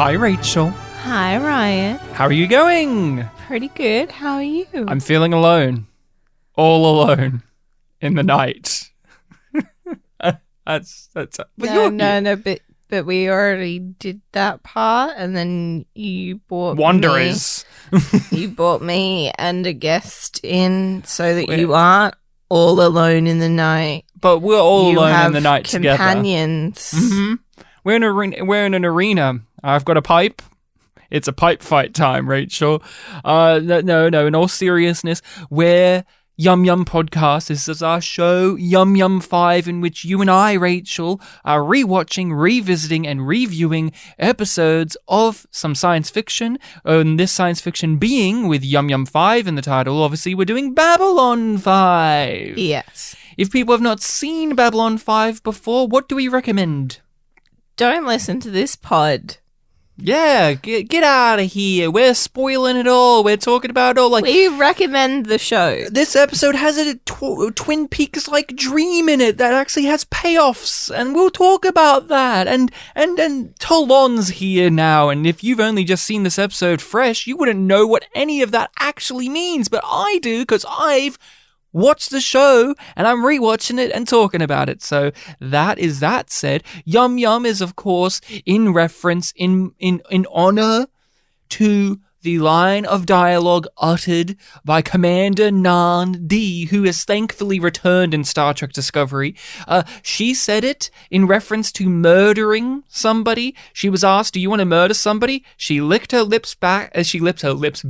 Hi, Rachel. Hi, Ryan. How are you going? Pretty good. How are you? I'm feeling alone. All alone in the night. That's. But but we already did that part, and then you brought Wanderers. You brought me and a guest in so that you aren't all alone in the night. But we're all alone in the night together. Companions. Mm-hmm. We're in an arena. I've got a pipe. It's a pipe fight time, Rachel. No. In all seriousness, we're YumYumPodcast. This is our show, YumYum5, in which you and I, Rachel, are rewatching, revisiting, and reviewing episodes of some science fiction. And this science fiction being, with YumYum5 in the title, obviously we're doing Babylon 5. Yes. If people have not seen Babylon 5 before, what do we recommend? Don't listen to this pod. Yeah, get out of here. We're spoiling it all. We're talking about it all. We recommend the show. This episode has a Twin Peaks-like dream in it that actually has payoffs, and we'll talk about that. And Talon's here now, and if you've only just seen this episode fresh, you wouldn't know what any of that actually means, but I do, because I've watch the show, and I'm rewatching it and talking about it. So that is that said. Yum Yum is, of course, in reference, in honor to the line of dialogue uttered by Commander Nan D, who has thankfully returned in Star Trek Discovery. She said it in reference to murdering somebody. She was asked, do you want to murder somebody? She licked her lips back, She licked her lips,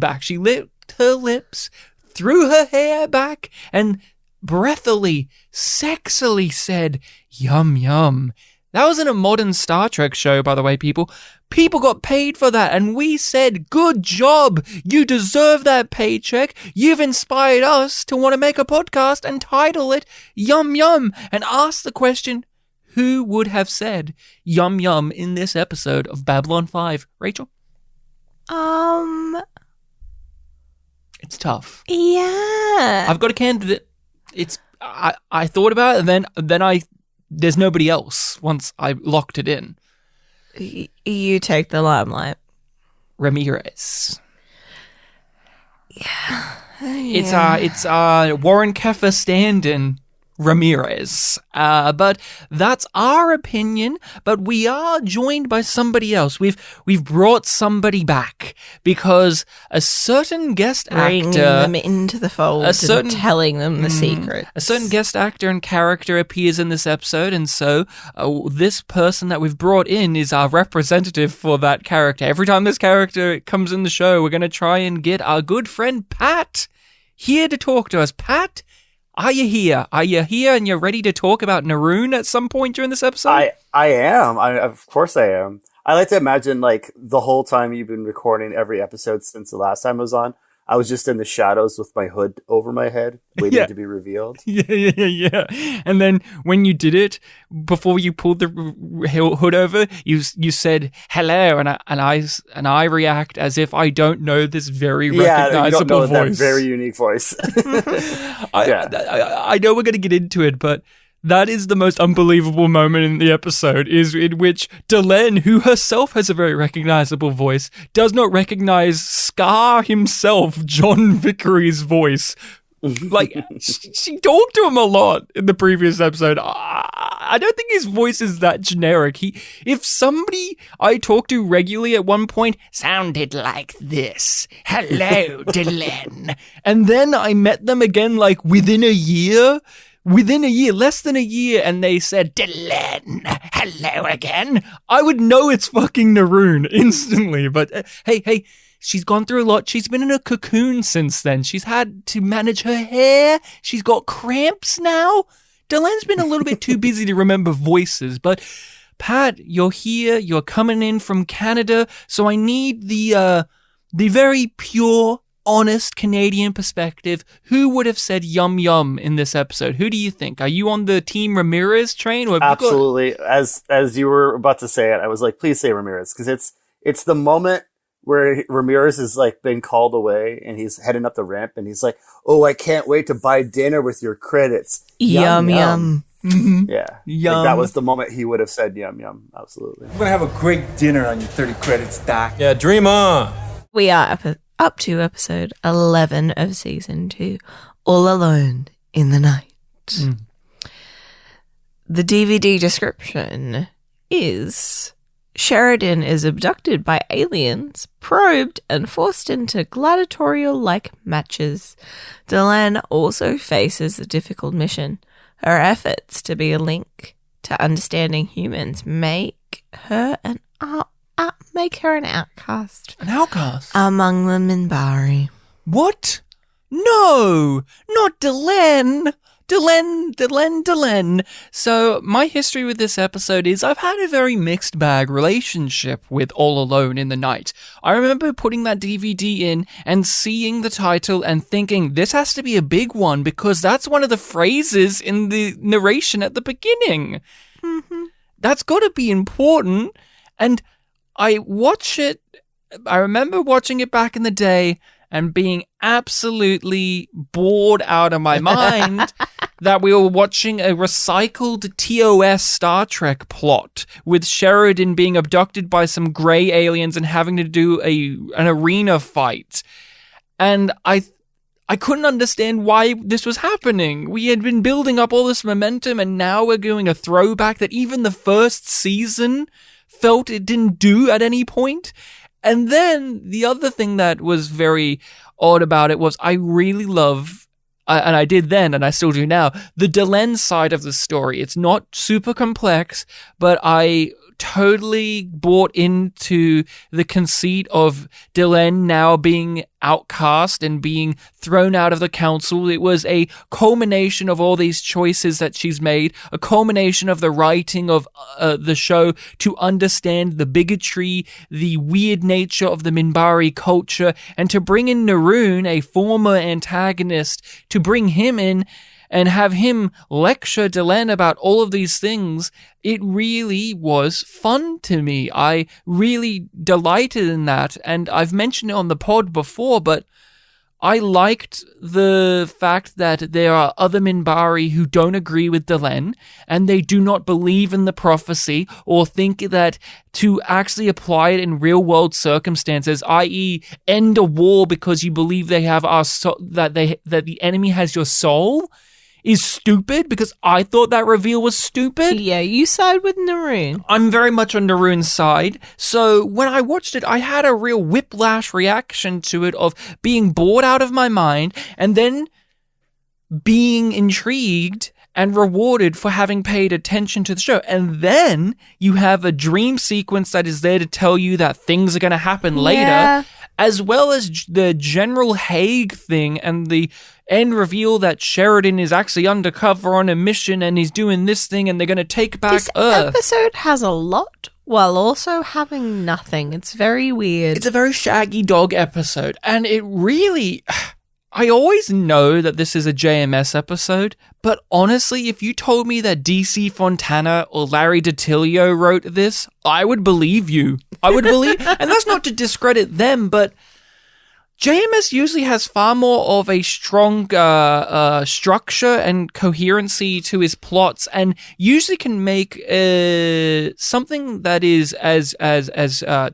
threw her hair back, and breathily, sexily said, yum yum. That was in a modern Star Trek show, by the way, people. People got paid for that, and we said, good job, you deserve that paycheck. You've inspired us to want to make a podcast and title it Yum Yum, and ask the question, who would have said yum yum in this episode of Babylon 5? Rachel? It's tough. Yeah. I've got a candidate. I thought about it, and then there's nobody else once I locked it in. You take the limelight. Ramirez. Yeah. It's Warren Keffer stand-in Ramirez. But that's our opinion, but we are joined by somebody else. We've brought somebody back because a certain guest bringing actor, them into the fold, and telling them the secrets. A certain guest actor and character appears in this episode, and so this person that we've brought in is our representative for that character. Every time this character comes in the show, we're going to try and get our good friend Pat here to talk to us. Pat, are you here? Are you here and you're ready to talk about Naroon at some point during this episode? I am. Of course I am. I like to imagine, like, the whole time you've been recording every episode since the last time I was on, I was just in the shadows with my hood over my head, waiting to be revealed. Yeah. And then when you did it, before you pulled the hood over, you said hello, and I react as if I don't know this very recognizable you don't know voice. That very unique voice. I know we're going to get into it, but that is the most unbelievable moment in the episode, is in which Delenn, who herself has a very recognizable voice, does not recognize Scar himself, John Vickery's voice. Like, she talked to him a lot in the previous episode. I don't think his voice is that generic. If somebody I talked to regularly at one point sounded like this, hello, Delenn, and then I met them again, like, within a year, less than a year, and they said, Delenn, hello again, I would know it's fucking Naroon instantly. But hey, she's gone through a lot. She's been in a cocoon since then. She's had to manage her hair. She's got cramps now. Delenn's been a little bit too busy to remember voices. But Pat, you're here. You're coming in from Canada. So I need the very pure, honest Canadian perspective. Who would have said yum yum in this episode? Who do you think? Are you on the Team Ramirez train? Or Absolutely. As you were about to say it, I was like, please say Ramirez, because it's the moment where Ramirez has, like, been called away and he's heading up the ramp and he's like, oh, I can't wait to buy dinner with your credits. Yum yum. Yeah. Yum. Like that was the moment he would have said yum yum. Absolutely. We're gonna have a great dinner on your 30 credits, Doc. Yeah, dream on. We are up to episode 11 of season 2, All Alone in the Night. The DVD description is: Sheridan is abducted by aliens, probed, and forced into gladiatorial-like matches. Delenn also faces a difficult mission. Her efforts to be a link to understanding humans make her an outcast. An outcast? Among the Minbari. What? No! Not Delenn! Delenn. So, my history with this episode is I've had a very mixed bag relationship with All Alone in the Night. I remember putting that DVD in and seeing the title and thinking, this has to be a big one because that's one of the phrases in the narration at the beginning. That's got to be important. And I remember watching it back in the day and being absolutely bored out of my mind that we were watching a recycled TOS Star Trek plot with Sheridan being abducted by some grey aliens and having to do an arena fight. And I couldn't understand why this was happening. We had been building up all this momentum and now we're doing a throwback that even the first season felt it didn't do at any point. And then the other thing that was very odd about it was I really love, and I did then and I still do now, the Delenn side of the story. It's not super complex, but I totally bought into the conceit of Delenn now being outcast and being thrown out of the council. It was a culmination of all these choices that she's made, a culmination of the writing of the show to understand the bigotry, the weird nature of the Minbari culture, and to bring in Naroon, a former antagonist, to bring him in and have him lecture Delenn about all of these things. It really was fun to me. I really delighted in that, and I've mentioned it on the pod before, but I liked the fact that there are other Minbari who don't agree with Delenn, and they do not believe in the prophecy or think that to actually apply it in real-world circumstances, i.e., end a war because you believe they have that the enemy has your soul, is stupid, because I thought that reveal was stupid. Yeah, you side with Naroon. I'm very much on Naroon's side. So when I watched it, I had a real whiplash reaction to it of being bored out of my mind and then being intrigued and rewarded for having paid attention to the show. And then you have a dream sequence that is there to tell you that things are going to happen later, as well as the General Haig thing and the end reveal that Sheridan is actually undercover on a mission and he's doing this thing and they're going to take back Earth. This episode has a lot while also having nothing. It's very weird. It's a very Shaggy Dog episode, and it really... I always know that this is a JMS episode, but honestly, if you told me that DC Fontana or Larry DiTillio wrote this, I would believe you. I would believe, and that's not to discredit them, but JMS usually has far more of a strong structure and coherency to his plots, and usually can make something that is as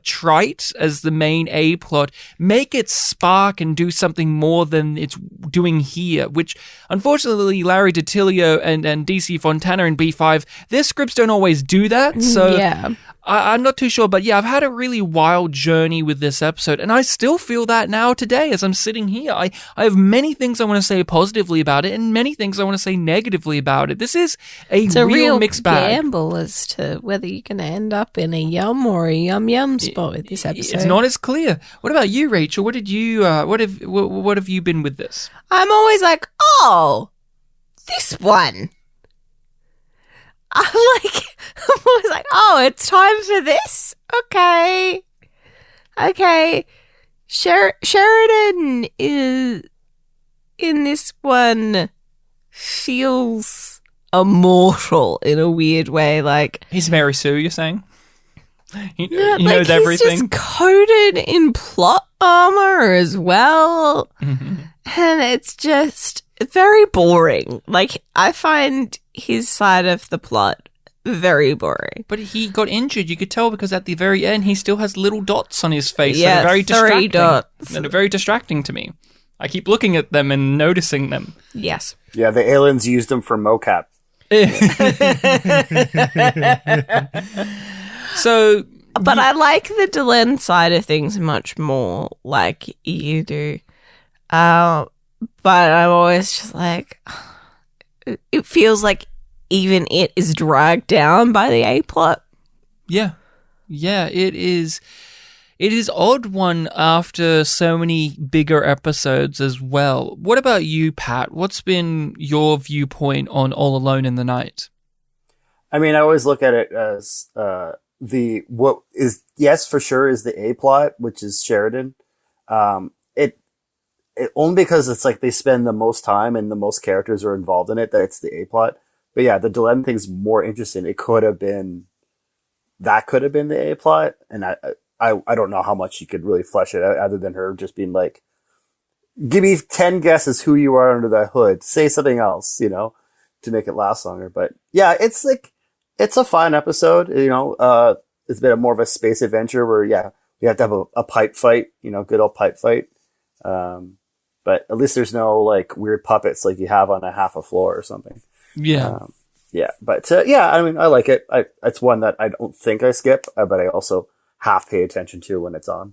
trite as the main A plot, make it spark and do something more than it's doing here, which unfortunately Larry DiTillio and DC Fontana in B5, their scripts don't always do that, so yeah. I'm not too sure, but yeah, I've had a really wild journey with this episode, and I still feel that now today as I'm sitting here. I have many things I want to say positively about it, and many things I want to say negatively about it. This is It's a real mixed bag. gamble as to whether you can end up in a yum or a yum spot with this episode. It's not as clear. What about you, Rachel? What did you? What have you been with this? I'm always like, oh, this one. I'm always like, oh, it's time for this? Okay. Sheridan is, in this one, feels immortal in a weird way. Like, He's Mary Sue, you're saying? He like knows everything. He's just coated in plot armor as well. Mm-hmm. And it's just very boring. Like, I find his side of the plot very boring. But he got injured. You could tell because at the very end, he still has little dots on his face Yeah, that are very 3 distracting. dots. And are very distracting to me. I keep looking at them and noticing them. Yes. Yeah, the aliens used them for mocap. So, But I like the Delenn side of things much more, like you do. But I'm always just like, it feels like even it is dragged down by the A plot. yeah, it is. It is odd one after so many bigger episodes as well. What about you, Pat? What's been your viewpoint on All Alone in the Night? I mean, I always look at it as what is for sure is the A plot, which is Sheridan. It only because it's like they spend the most time and the most characters are involved in it that it's the A plot. But yeah, the Delenn thing's more interesting. It could have been the A plot, and I don't know how much you could really flesh it out other than her just being like, give me 10 guesses who you are under that hood. Say something else, to make it last longer. But yeah, it's a fun episode, it's been more of a space adventure where, yeah, you have to have a pipe fight, good old pipe fight. But at least there's no like weird puppets like you have on a half a floor or something. Yeah. But I mean, I like it. It's one that I don't think I skip, but I also half pay attention to when it's on.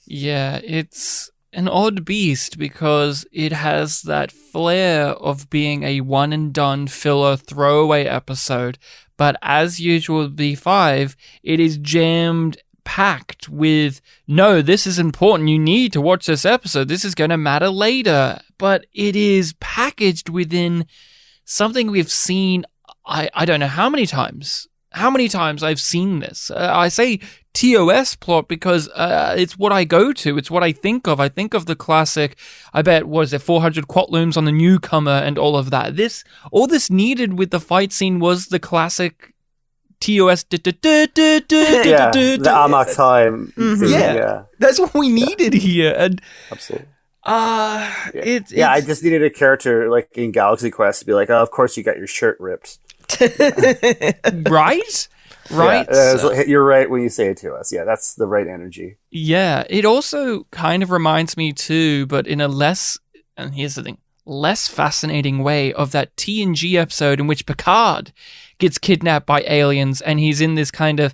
Yeah, it's an odd beast because it has that flair of being a one and done filler throwaway episode, but as usual with B5, it is jammed packed with, no, this is important, you need to watch this episode, this is going to matter later, but it is packaged within something we've seen, I don't know how many times I've seen this. I say TOS plot because it's what I go to. It's what I think of. I think of the classic, I bet, 400 quatlooms on the newcomer and all of that. All this needed with the fight scene was the classic TOS. The Amok time. Yeah, that's what we needed here. And absolutely. I just needed a character like in Galaxy Quest to be like, oh, of course you got your shirt ripped. Right? Yeah, you're right when you say it to us. Yeah, that's the right energy. Yeah, it also kind of reminds me too, but in a less fascinating way of that TNG episode in which Picard gets kidnapped by aliens and he's in this kind of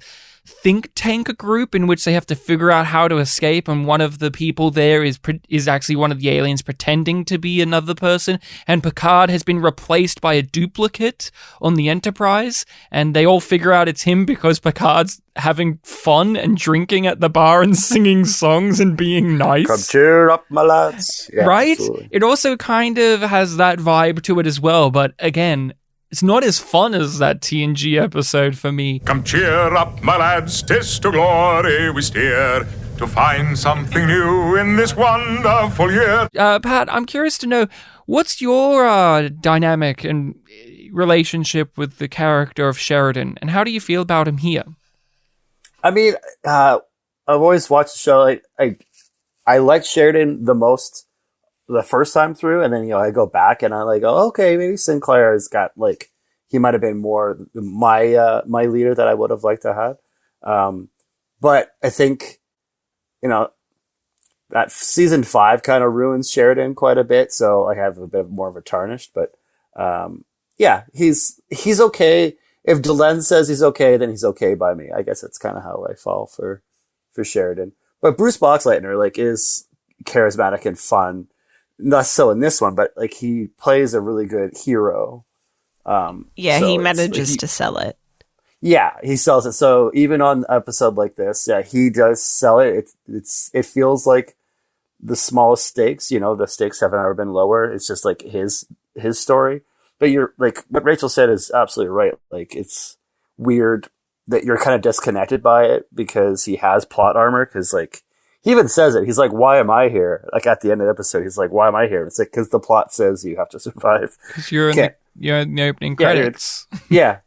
think tank group in which they have to figure out how to escape, and one of the people there is actually one of the aliens pretending to be another person, and Picard has been replaced by a duplicate on the Enterprise, and they all figure out it's him because Picard's having fun and drinking at the bar and singing songs and being nice. Come cheer up, my lads. Yeah, right? Absolutely. It also kind of has that vibe to it as well, but again, it's not as fun as that TNG episode for me. Come cheer up, my lads, 'tis to glory we steer, to find something new in this wonderful year. Pat, I'm curious to know, what's your dynamic and relationship with the character of Sheridan, and how do you feel about him here? I mean, I've always watched the show. I like Sheridan the most the first time through, and then I go back and I go, okay, maybe Sinclair has got he might have been more my leader that I would have liked to have. But I think that season 5 kind of ruins Sheridan quite a bit, so I have a bit more of a tarnished. But he's okay. If Delenn says he's okay, then he's okay by me. I guess that's kind of how I fall for Sheridan. But Bruce Boxleitner is charismatic and fun. Not so in this one, but he plays a really good hero. He manages to sell it. Yeah, he sells it. So even on an episode like this, he does sell it. It feels like the smallest stakes. The stakes haven't ever been lower. It's just his story. But you're what Rachel said is absolutely right. It's weird that you're kind of disconnected by it because he has plot armor. Because he even says it. He's like, "Why am I here?" At the end of the episode, he's like, "Why am I here?" It's because the plot says you have to survive. Because you're in the opening credits. Yeah.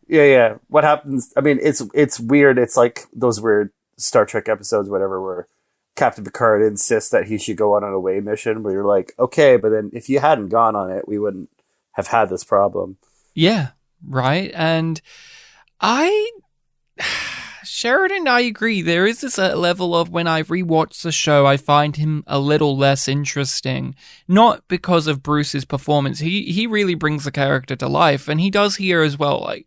What happens? I mean, it's weird. It's like those weird Star Trek episodes, whatever, where Captain Picard insists that he should go on an away mission. Where you're like, okay, but then if you hadn't gone on it, we wouldn't have had this problem. Yeah. right? And Sheridan, I agree. There is this level of when I rewatch the show, I find him a little less interesting. Not because of Bruce's performance. He really brings the character to life, and he does here as well. Like,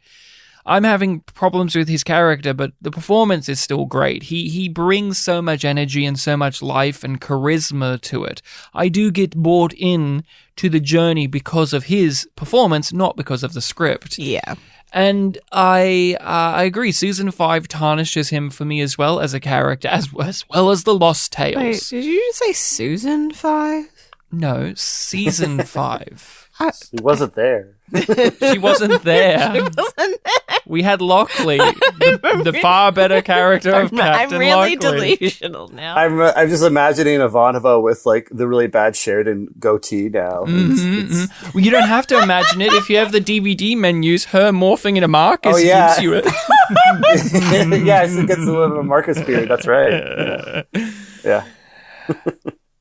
I'm having problems with his character, but the performance is still great. He brings so much energy and so much life and charisma to it. I do get bought in to the journey because of his performance, not because of the script. Yeah. And I agree. Season 5 tarnishes him for me as well as a character, as well as the Lost Tales. Wait, did you just say Susan 5? No, season 5. He wasn't there. She wasn't there. She wasn't there. We had Lockley, the far better character of Captain I'm really Lockley. delusional now. I'm just imagining Ivanova with like the really bad Sheridan goatee now. Well, you don't have to imagine it. If you have the DVD menus, her morphing into Marcus gives you it. Yeah, she gets a little bit of Marcus beard. That's right. Yeah.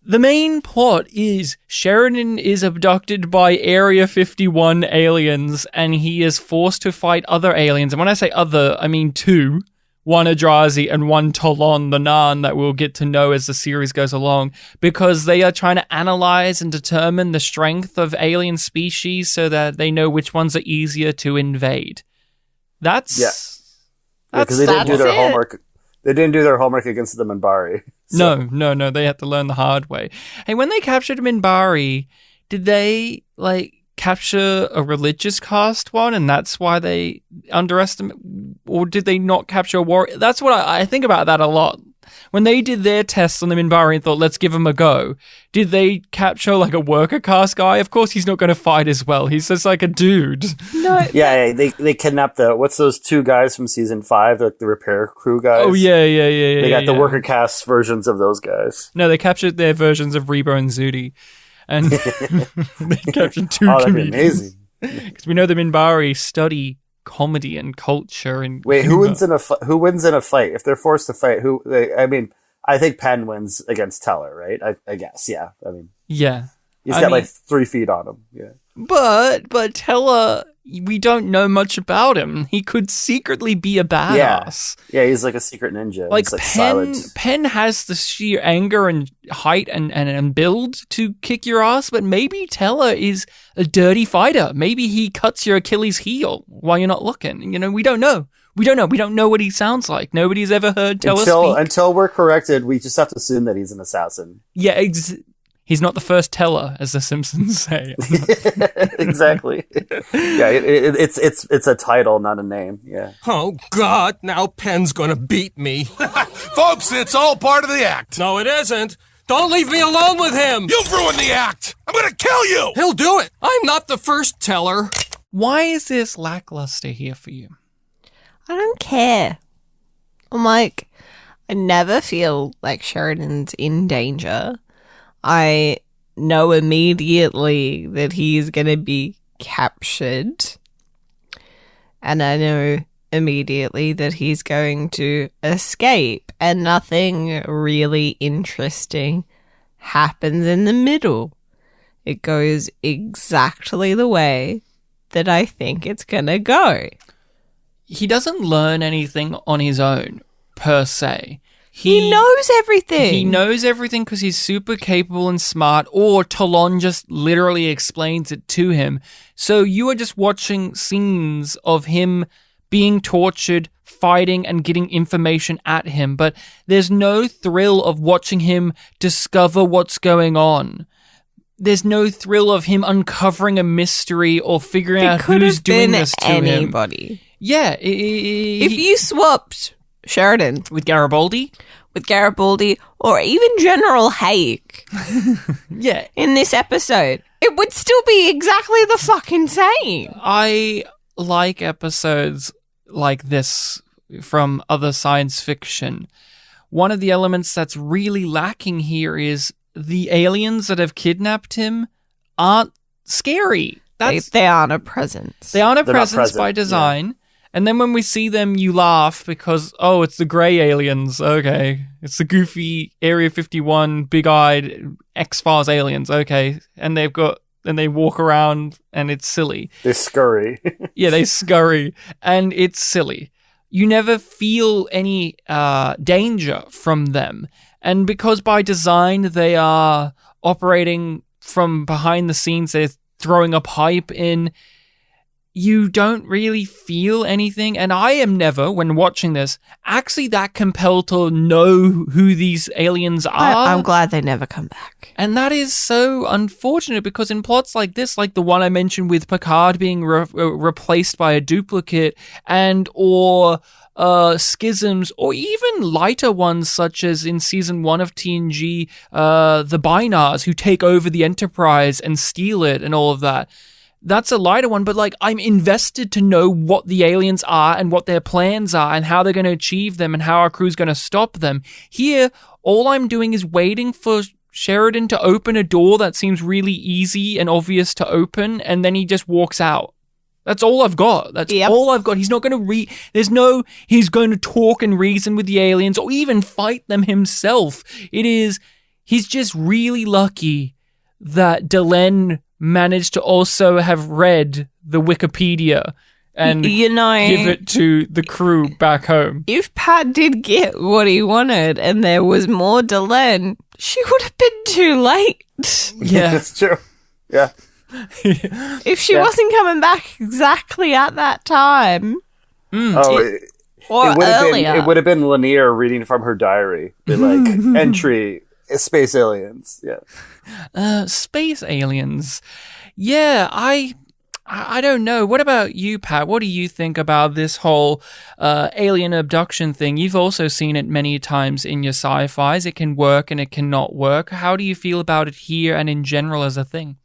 The main plot is Sheridan is abducted by Area 51 aliens, and he is forced to fight other aliens. And when I say other, I mean two. One Eldrazi and one Talon the Narn that we'll get to know as the series goes along, because they are trying to analyze and determine the strength of alien species so that they know which ones are easier to invade. Because they didn't do their homework. They didn't do their homework against the Mbryo. So. No. They had to learn the hard way. Hey, when they captured Mbryo, did they capture a religious caste one, and that's why they underestimate, or did they not capture a warrior? That's what I think about that a lot. When they did their tests on the Mbryo and thought, let's give him a go, did they capture like a worker caste guy? Of course, he's not going to fight as well. He's just like a dude. No. Yeah, they kidnapped what's those two guys from season 5, the repair crew guys? Oh, yeah. They got the worker caste versions of those guys. No, they captured their versions of Rebo and Zudi. And they captured two that'd be comedians. amazing. Because we know the Mbryo study comedy and culture and wait, humor. who wins in a fight if they're forced to fight? I think Penn wins against Teller, right? I guess, yeah. I mean, yeah, he's got like 3 feet on him. Yeah, but Teller, we don't know much about him. He could secretly be a badass. Yeah, he's like a secret ninja. Like silent. Penn has the sheer anger and height and build to kick your ass, but maybe Teller is a dirty fighter. Maybe he cuts your Achilles heel while you're not looking. You know, we don't know. We don't know what he sounds like. Nobody's ever heard Teller speak. Until we're corrected, we just have to assume that he's an assassin. Yeah, he's not the first Teller, as the Simpsons say. Exactly. Yeah, it's a title, not a name. Yeah. Oh, God, now Penn's gonna beat me. Folks, it's all part of the act. No, it isn't. Don't leave me alone with him. You've ruined the act. I'm gonna kill you. He'll do it. I'm not the first Teller. Why is this lackluster here for you? I don't care. I'm like, I never feel like Sheridan's in danger. I know immediately that he's going to be captured. And I know immediately that he's going to escape. And nothing really interesting happens in the middle. It goes exactly the way that I think it's going to go. He doesn't learn anything on his own, per se. He knows everything. He knows everything because he's super capable and smart, or Talon just literally explains it to him. So you are just watching scenes of him being tortured, fighting, and getting information at him, but there's no thrill of watching him discover what's going on. There's no thrill of him uncovering a mystery or figuring out who's doing this to him. Anybody. Yeah. If you swapped Sheridan with Garibaldi, or even General Hayek yeah, in this episode, it would still be exactly the fucking same. I like episodes like this from other science fiction. One of the elements that's really lacking here is the aliens that have kidnapped him aren't scary. They aren't a presence. They aren't a They're not presence present, by design. yeah. And then when we see them, you laugh because, oh, it's the grey aliens. Okay. It's the goofy Area 51, big-eyed X-Files aliens. Okay. And they've got and they walk around and it's silly. They scurry. Yeah, they scurry and it's silly. You never feel any danger from them. And because by design they are operating from behind the scenes, they're throwing a pipe in, you don't really feel anything. And I am never, when watching this, actually that compelled to know who these aliens are. I'm glad they never come back. And that is so unfortunate, because in plots like this, like the one I mentioned with Picard being replaced by a duplicate, and or schisms, or even lighter ones such as in season 1 of TNG, the Binars who take over the Enterprise and steal it and all of that. That's a lighter one, but like I'm invested to know what the aliens are and what their plans are and how they're going to achieve them and how our crew's going to stop them. Here, all I'm doing is waiting for Sheridan to open a door that seems really easy and obvious to open, and then he just walks out. That's all I've got. That's all I've got. He's not going to he's going to talk and reason with the aliens or even fight them himself. He's just really lucky that Delenn managed to also have read the Wikipedia and give it to the crew back home. If Pat did get what he wanted and there was more Delenn, she would have been too late. Yeah. That's true. Yeah. If she wasn't coming back exactly at that time. Or earlier. It would have been Lanier reading from her diary. Be like, entry, space aliens. Yeah. Space aliens. Yeah, I don't know. What about you, Pat? What do you think about this whole alien abduction thing? You've also seen it many times in your sci-fis. It can work and it cannot work. How do you feel about it here and in general as a thing?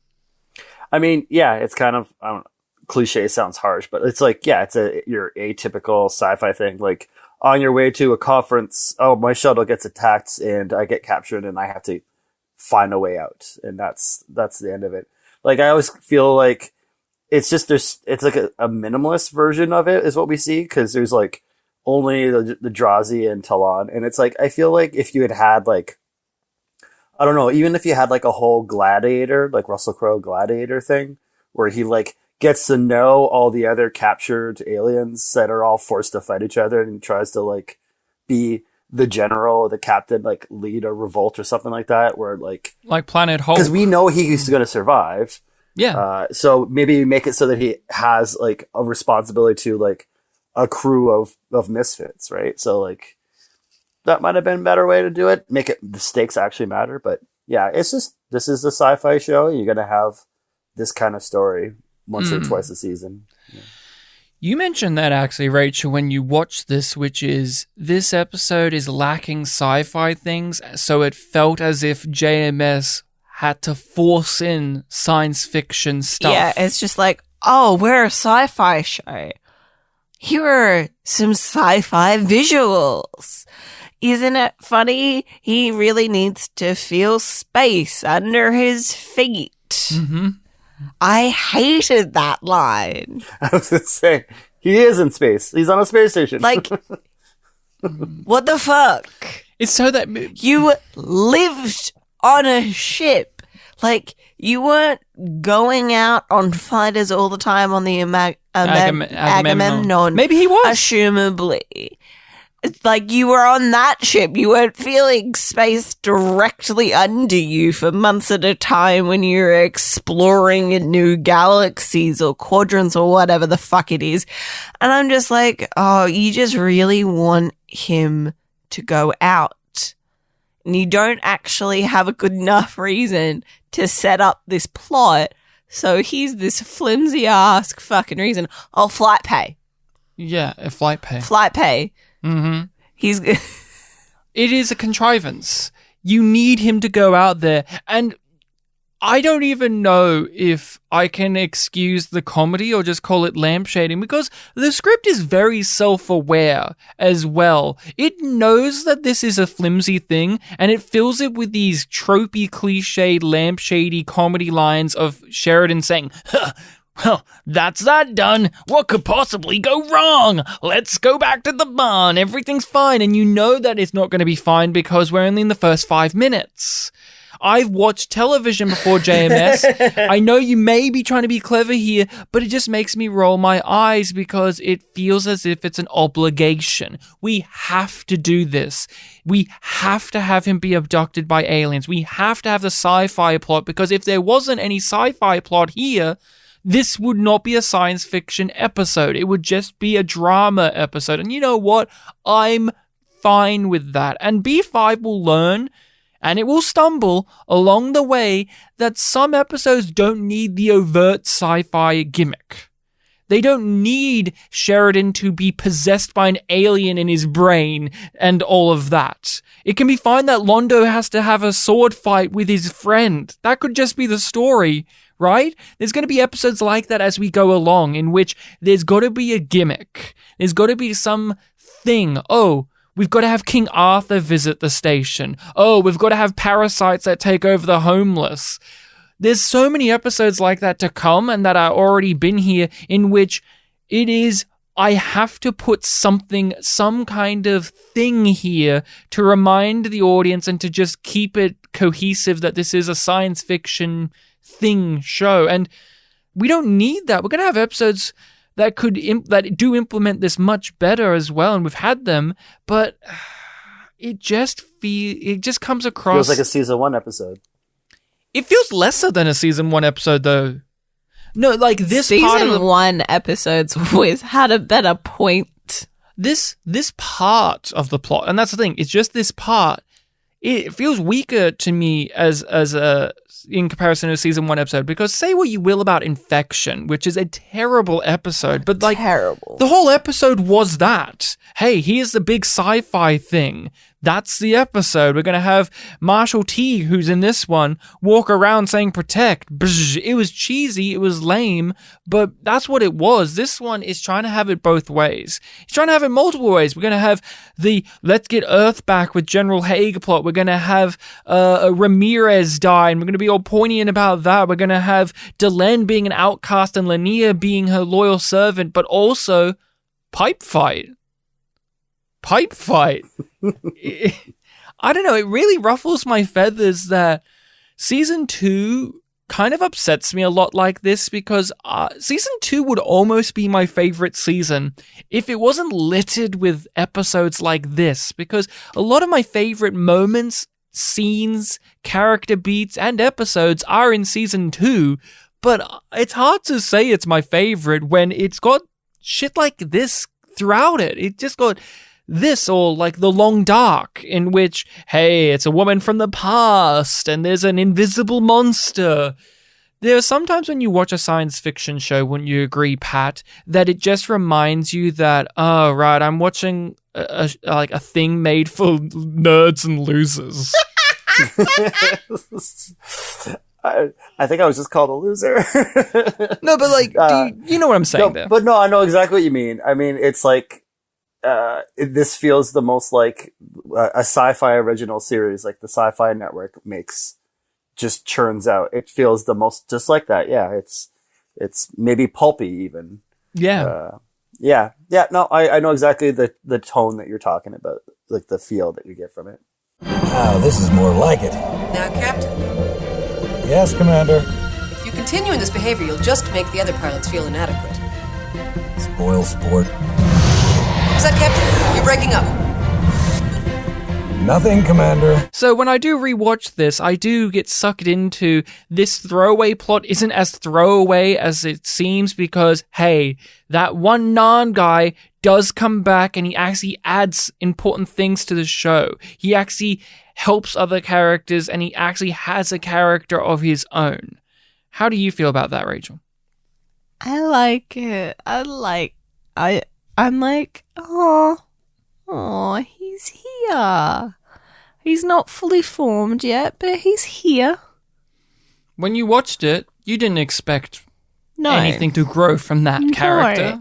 I mean, yeah, it's kind of, I don't know, cliche sounds harsh, but it's like, yeah, it's your atypical sci-fi thing. Like, on your way to a conference, my shuttle gets attacked and I get captured and I have to find a way out. And that's the end of it. Like, I always feel like it's just, it's like a minimalist version of it is what we see. Cause there's like only the Drazi and Talon. And it's like, I feel like if you had like, I don't know, even if you had like a whole Gladiator, like Russell Crowe Gladiator thing, where he like gets to know all the other captured aliens that are all forced to fight each other and tries to like be the general or the captain, like lead a revolt or something like that, where like Planet Hulk. Because we know he's going to survive. Yeah. So maybe make it so that he has like a responsibility to like a crew of misfits, right? So like, that might have been a better way to do it. Make it, the stakes actually matter. But yeah, it's just, this is a sci-fi show. You're going to have this kind of story once or twice a season. Yeah. You mentioned that actually, Rachel, when you watched this, which is this episode is lacking sci-fi things. So it felt as if JMS had to force in science fiction stuff. Yeah, it's just like, oh, we're a sci-fi show. Here are some sci-fi visuals. Isn't it funny? He really needs to feel space under his feet. Mm-hmm. I hated that line. I was going to say, he is in space. He's on a space station. Like, what the fuck? It's so that you lived on a ship. Like, you weren't going out on fighters all the time on the Agamemnon. Maybe he was. Assumably. It's like you were on that ship. You weren't feeling space directly under you for months at a time when you're exploring new galaxies or quadrants or whatever the fuck it is. And I'm just like, oh, you just really want him to go out. And you don't actually have a good enough reason to set up this plot. So here's this flimsy ass fucking reason. Oh, flight pay. Yeah, a flight pay. Flight pay. Mm-hmm. It is a contrivance. You need him to go out there, and I don't even know if I can excuse the comedy or just call it lampshading, because the script is very self-aware as well. It knows that this is a flimsy thing, and it fills it with these tropey, cliched, lampshady comedy lines of Sheridan saying, huh, well, that's that done. What could possibly go wrong? Let's go back to the barn. Everything's fine. And you know that it's not going to be fine because we're only in the first 5 minutes. I've watched television before, JMS. I know you may be trying to be clever here, but it just makes me roll my eyes because it feels as if it's an obligation. We have to do this. We have to have him be abducted by aliens. We have to have the sci-fi plot, because if there wasn't any sci-fi plot here, this would not be a science fiction episode. It would just be a drama episode. And you know what? I'm fine with that. And B5 will learn, and it will stumble along the way, that some episodes don't need the overt sci-fi gimmick. They don't need Sheridan to be possessed by an alien in his brain and all of that. It can be fine that Londo has to have a sword fight with his friend. That could just be the story, right? There's going to be episodes like that as we go along, in which there's got to be a gimmick. There's got to be some thing. Oh, we've got to have King Arthur visit the station. Oh, we've got to have parasites that take over the homeless. There's so many episodes like that to come, and that are already been here, in which it is, I have to put something, some kind of thing here to remind the audience and to just keep it cohesive that this is a science fiction thing show. And we don't need that. We're going to have episodes that that do implement this much better as well, and we've had them, but it just comes across, feels like a season 1 episode. It feels lesser than a season 1 episode, though. No, like this season 1 episodes always had a better point. This part of the plot, and that's the thing, it's just this part. It feels weaker to me as a in comparison to a season 1 episode, because say what you will about Infection, which is a terrible episode, but like terrible. The whole episode was that. Hey, here's the big sci-fi thing. That's the episode. We're going to have Marshall T, who's in this one, walk around saying protect. Bzz. It was cheesy. It was lame, but that's what it was. This one is trying to have it both ways. It's trying to have it multiple ways. We're going to have the let's get Earth back with General Haig plot. We're going to have Ramirez die, and we're going to be all poignant about that. We're going to have Delenn being an outcast and Lanier being her loyal servant, but also pipe fight. I don't know, it really ruffles my feathers that season 2 kind of upsets me a lot like this, because season 2 would almost be my favorite season if it wasn't littered with episodes like this, because a lot of my favorite moments, scenes, character beats, and episodes are in season 2, but it's hard to say it's my favorite when it's got shit like this throughout it. It just got this, or like The Long Dark, in which, hey, it's a woman from the past and there's an invisible monster. There are sometimes when you watch a science fiction show, wouldn't you agree, Pat, that it just reminds you that, oh, right, I'm watching a thing made for nerds and losers. I think I was just called a loser. No, but like, you know what I'm saying there. But no, I know exactly what you mean. I mean, it's like, this feels the most like a sci-fi original series, like the Sci-Fi Network makes, just churns out. It feels the most just like that. Yeah, it's maybe pulpy even. Yeah. Yeah. No, I know exactly the tone that you're talking about, like the feel that you get from it. Now, this is more like it. Now, Captain. Yes, Commander. If you continue in this behavior, you'll just make the other pilots feel inadequate. Spoil sport. Is that Captain? You're breaking up. Nothing, Commander. So when I do rewatch this, I do get sucked into this throwaway plot isn't as throwaway as it seems, because, hey, that one Nan guy does come back and he actually adds important things to the show. He actually helps other characters and he actually has a character of his own. How do you feel about that, Rachel? I like it. I'm like, oh, he's here. He's not fully formed yet, but he's here. When you watched it, you didn't expect No. anything to grow from that No. character.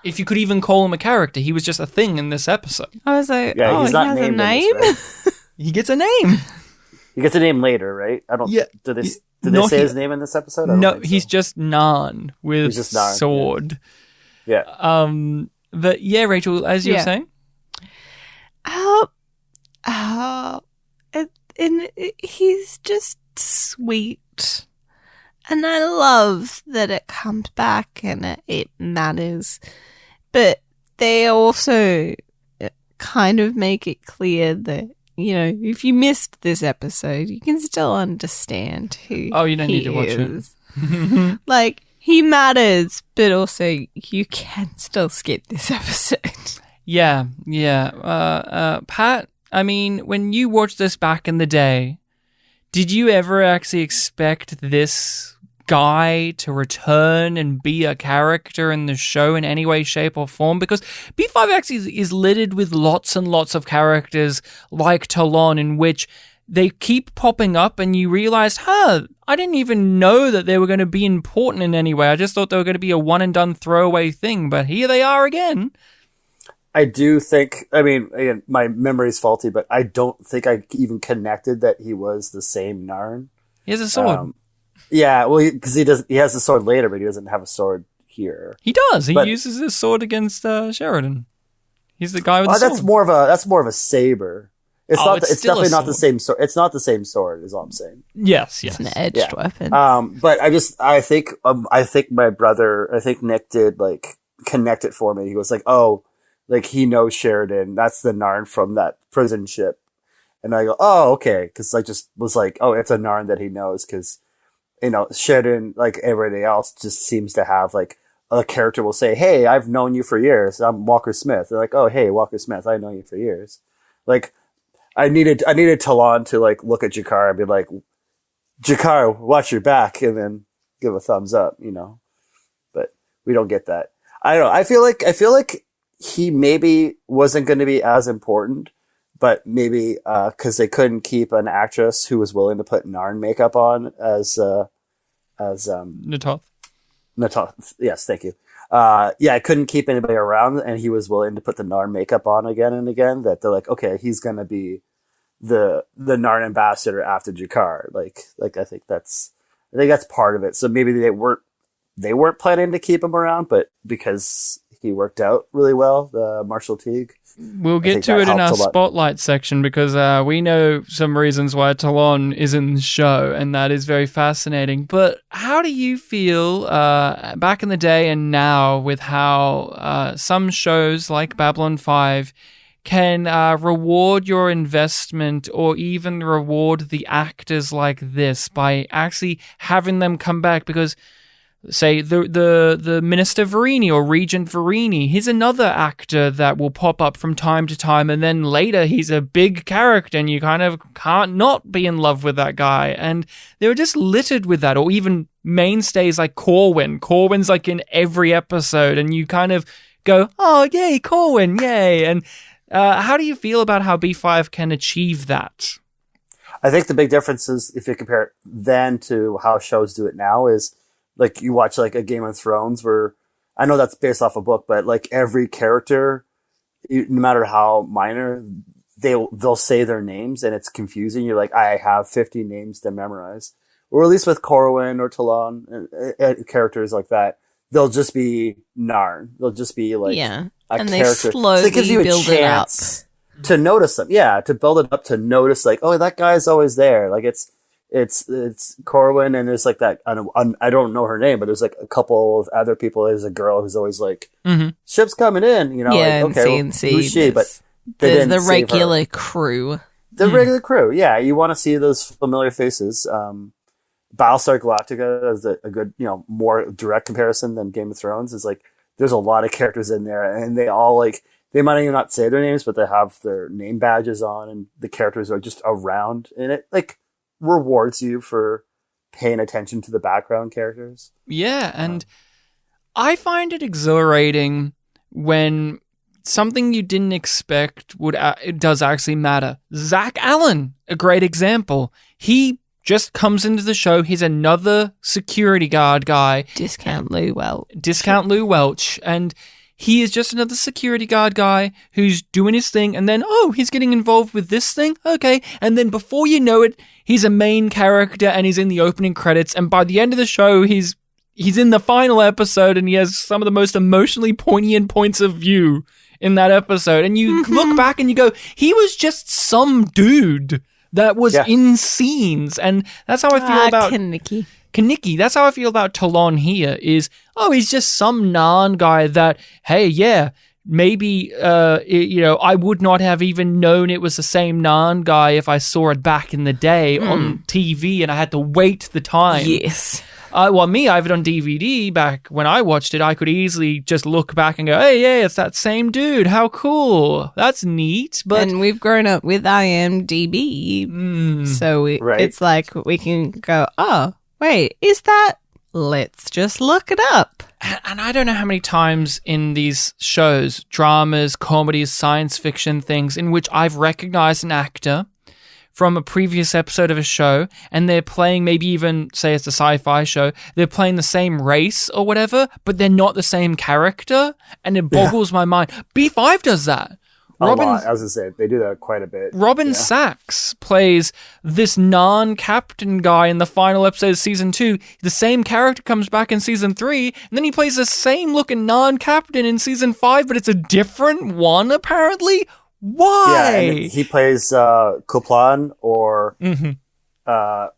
If you could even call him a character, he was just a thing in this episode. I was like, Yeah, oh, he's he not has a named in name? this, right? He gets a name. He gets a name later, right? I don't. Yeah. Did they No, say he- his name in this episode? I don't No, think so. he's just Nan with He's just Nan, sword. Yeah. But yeah, and he's just sweet. And I love that it comes back and it matters. But they also kind of make it clear that, you know, if you missed this episode, you can still understand who you don't need to watch it. Like, he matters, but also you can still skip this episode. Yeah. Pat, I mean, when you watched this back in the day, did you ever actually expect this guy to return and be a character in the show in any way, shape, or form? Because B5 actually is littered with lots and lots of characters like Talon, in which they keep popping up and you realize, I didn't even know that they were going to be important in any way. I just thought they were going to be a one-and-done throwaway thing, but here they are again. I do think, I mean, again, my memory's faulty, but I don't think I even connected that he was the same Narn. He has a sword. Yeah, well, because he has a sword later, but he doesn't have a sword here. He does. He uses his sword against Sheridan. He's the guy with the sword. That's more of a saber. It's definitely not the same sword. It's not the same sword, is all I'm saying. Yes. It's an edged weapon. But I think my brother, I think Nick did like connect it for me. He was like, oh, like he knows Sheridan. That's the Narn from that prison ship. And I go, oh, okay. Cause I just was like, oh, it's a Narn that he knows. Cause, you know, Sheridan, like everybody else, just seems to have like a character will say, hey, I've known you for years. I'm Walker Smith. They're like, oh, hey, Walker Smith. I've known you for years. Like, I needed Talon to like look at Jakar and be like, Jakar, watch your back, and then give a thumbs up, you know. But we don't get that. I don't know. I feel like he maybe wasn't going to be as important, but maybe because they couldn't keep an actress who was willing to put Narn makeup on as Natoth. Yes, thank you. I couldn't keep anybody around, and he was willing to put the Narn makeup on again and again. That they're like, okay, he's gonna be the Narn ambassador after Jakar. Like I think that's part of it. So maybe they weren't planning to keep him around, but because he worked out really well, the Marshall Teague. We'll get to it in our spotlight section because we know some reasons why Talon is in the show, and that is very fascinating. But how do you feel back in the day and now with how some shows like Babylon 5 can reward your investment or even reward the actors like this by actually having them come back? Because say the Minister Verini or Regent Verini, he's another actor that will pop up from time to time, and then later he's a big character and you kind of can't not be in love with that guy. And they were just littered with that. Or even mainstays like Corwin. Corwin's like in every episode and you kind of go, oh yay, Corwin, yay. And how do you feel about how B5 can achieve that? I think the big difference is, if you compare it then to how shows do it now, is like you watch like a Game of Thrones where, I know that's based off a book, but like every character, no matter how minor, they'll say their names and it's confusing. You're like, I have 50 names to memorize. Or at least with Corwin or Talon and characters like that, they'll just be Narn. They'll just be like a and character. They slowly so it gives you a build chance it up to notice them. Yeah, to build it up, to notice like, oh, that guy's always there. Like it's Corwin, and there's like that, I don't know her name, but there's like a couple of other people. There's a girl who's always like, ship's coming in, you know, yeah, like, okay, who's she? But there's the regular crew. The regular crew, yeah. You want to see those familiar faces. Battlestar Galactica is a good, you know, more direct comparison than Game of Thrones. Is like, there's a lot of characters in there, and they all like, they might even not say their names, but they have their name badges on, and the characters are just around, and it like rewards you for paying attention to the background characters. Yeah, and I find it exhilarating when something you didn't expect does actually matter. Zach Allen, a great example. He just comes into the show. He's another security guard guy. Discount Lou Welch. And he is just another security guard guy who's doing his thing, and then, oh, he's getting involved with this thing? Okay. And then before you know it, he's a main character and he's in the opening credits, and by the end of the show, he's in the final episode and he has some of the most emotionally poignant points of view in that episode. And you look back and you go, he was just some dude that was in scenes. And that's how I feel about Kaniki. That's how I feel about Talon here is, he's just some Narn guy that, hey, yeah, maybe, I would not have even known it was the same Narn guy if I saw it back in the day on TV and I had to wait the time. Yes. I have it on DVD back when I watched it. I could easily just look back and go, hey, yeah, it's that same dude. How cool. That's neat. And we've grown up with IMDb. So it's like we can go, oh, wait, is that? Let's just look it up. And I don't know how many times in these shows, dramas, comedies, science fiction things, in which I've recognized an actor from a previous episode of a show, and they're playing, maybe even, say it's a sci-fi show, they're playing the same race or whatever, but they're not the same character, and it boggles my mind. B5 does that. A lot. I was going to say, they do that quite a bit. Robin Sachs plays this non-captain guy in the final episode of Season 2. The same character comes back in Season 3, and then he plays the same looking non-captain in Season 5, but it's a different one, apparently? Why? Yeah, and he plays Kuplan or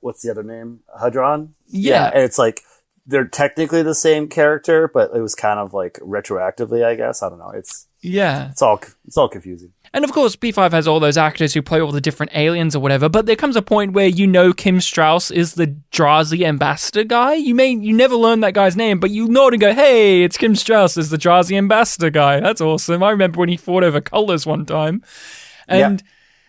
what's the other name? Hadron? Yeah. And it's like they're technically the same character, but it was kind of like retroactively, I guess. I don't know. It's all confusing. And of course, B5 has all those actors who play all the different aliens or whatever, but there comes a point where Kim Strauss is the Drazi ambassador guy. You never learn that guy's name, but you nod and go, hey, it's Kim Strauss is the Drazi ambassador guy. That's awesome. I remember when he fought over colors one time. And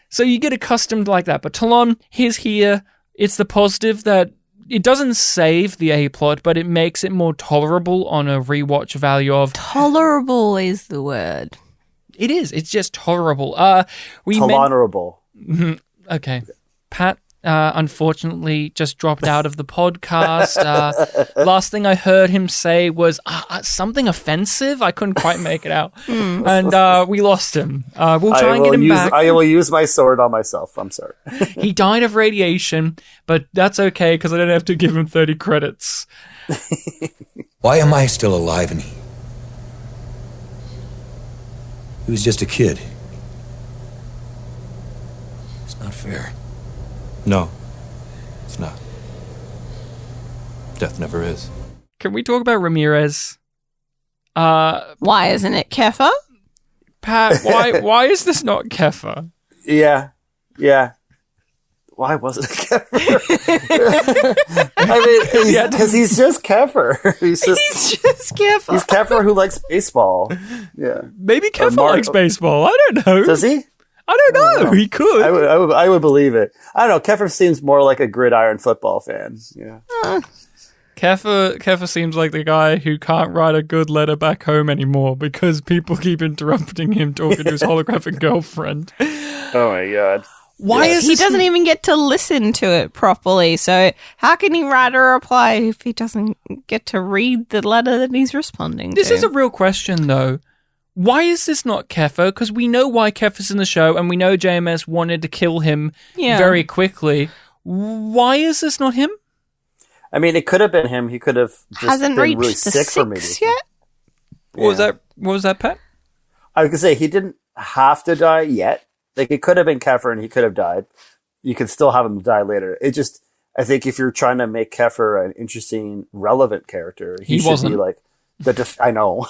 so you get accustomed like that. But Talon, he's here. It's the positive that it doesn't save the A-plot, but it makes it more tolerable on a rewatch value of... Tolerable is the word. It is. It's just tolerable. Tolerable. Okay. Pat, unfortunately, just dropped out of the podcast. Last thing I heard him say was something offensive. I couldn't quite make it out. And we lost him. We'll try and get him back. I will use my sword on myself. I'm sorry. He died of radiation, but that's okay because I don't have to give him 30 credits. Why am I still alive and he was just a kid? It's not fair. No, it's not. Death never is. Can we talk about Ramirez? Why isn't it Kefir? Pat, why is this not Kefir? Yeah. Why wasn't it Kefir? I mean, because he's just Kefir. He's just Kefir. He's Kefir who likes baseball. Yeah. Maybe Kefir likes baseball. I don't know. Does he? I don't know. He could. I would believe it. I don't know. Kefir seems more like a gridiron football fan. Yeah. Kefir seems like the guy who can't write a good letter back home anymore because people keep interrupting him talking to his holographic girlfriend. Oh my god. Why is he doesn't even get to listen to it properly? So how can he write a reply if he doesn't get to read the letter that he's responding to? This is a real question, though. Why is this not Kefir? Because we know why Kefir's in the show, and we know JMS wanted to kill him very quickly. Why is this not him? I mean, it could have been him. He could have just hasn't been reached really the sick for me. yet. What was that, Pat? I was gonna say he didn't have to die yet. Like, it could have been Kefir and he could have died. You could still have him die later. It just, I think if you're trying to make Kefir an interesting, relevant character, he should wasn't. be like I know,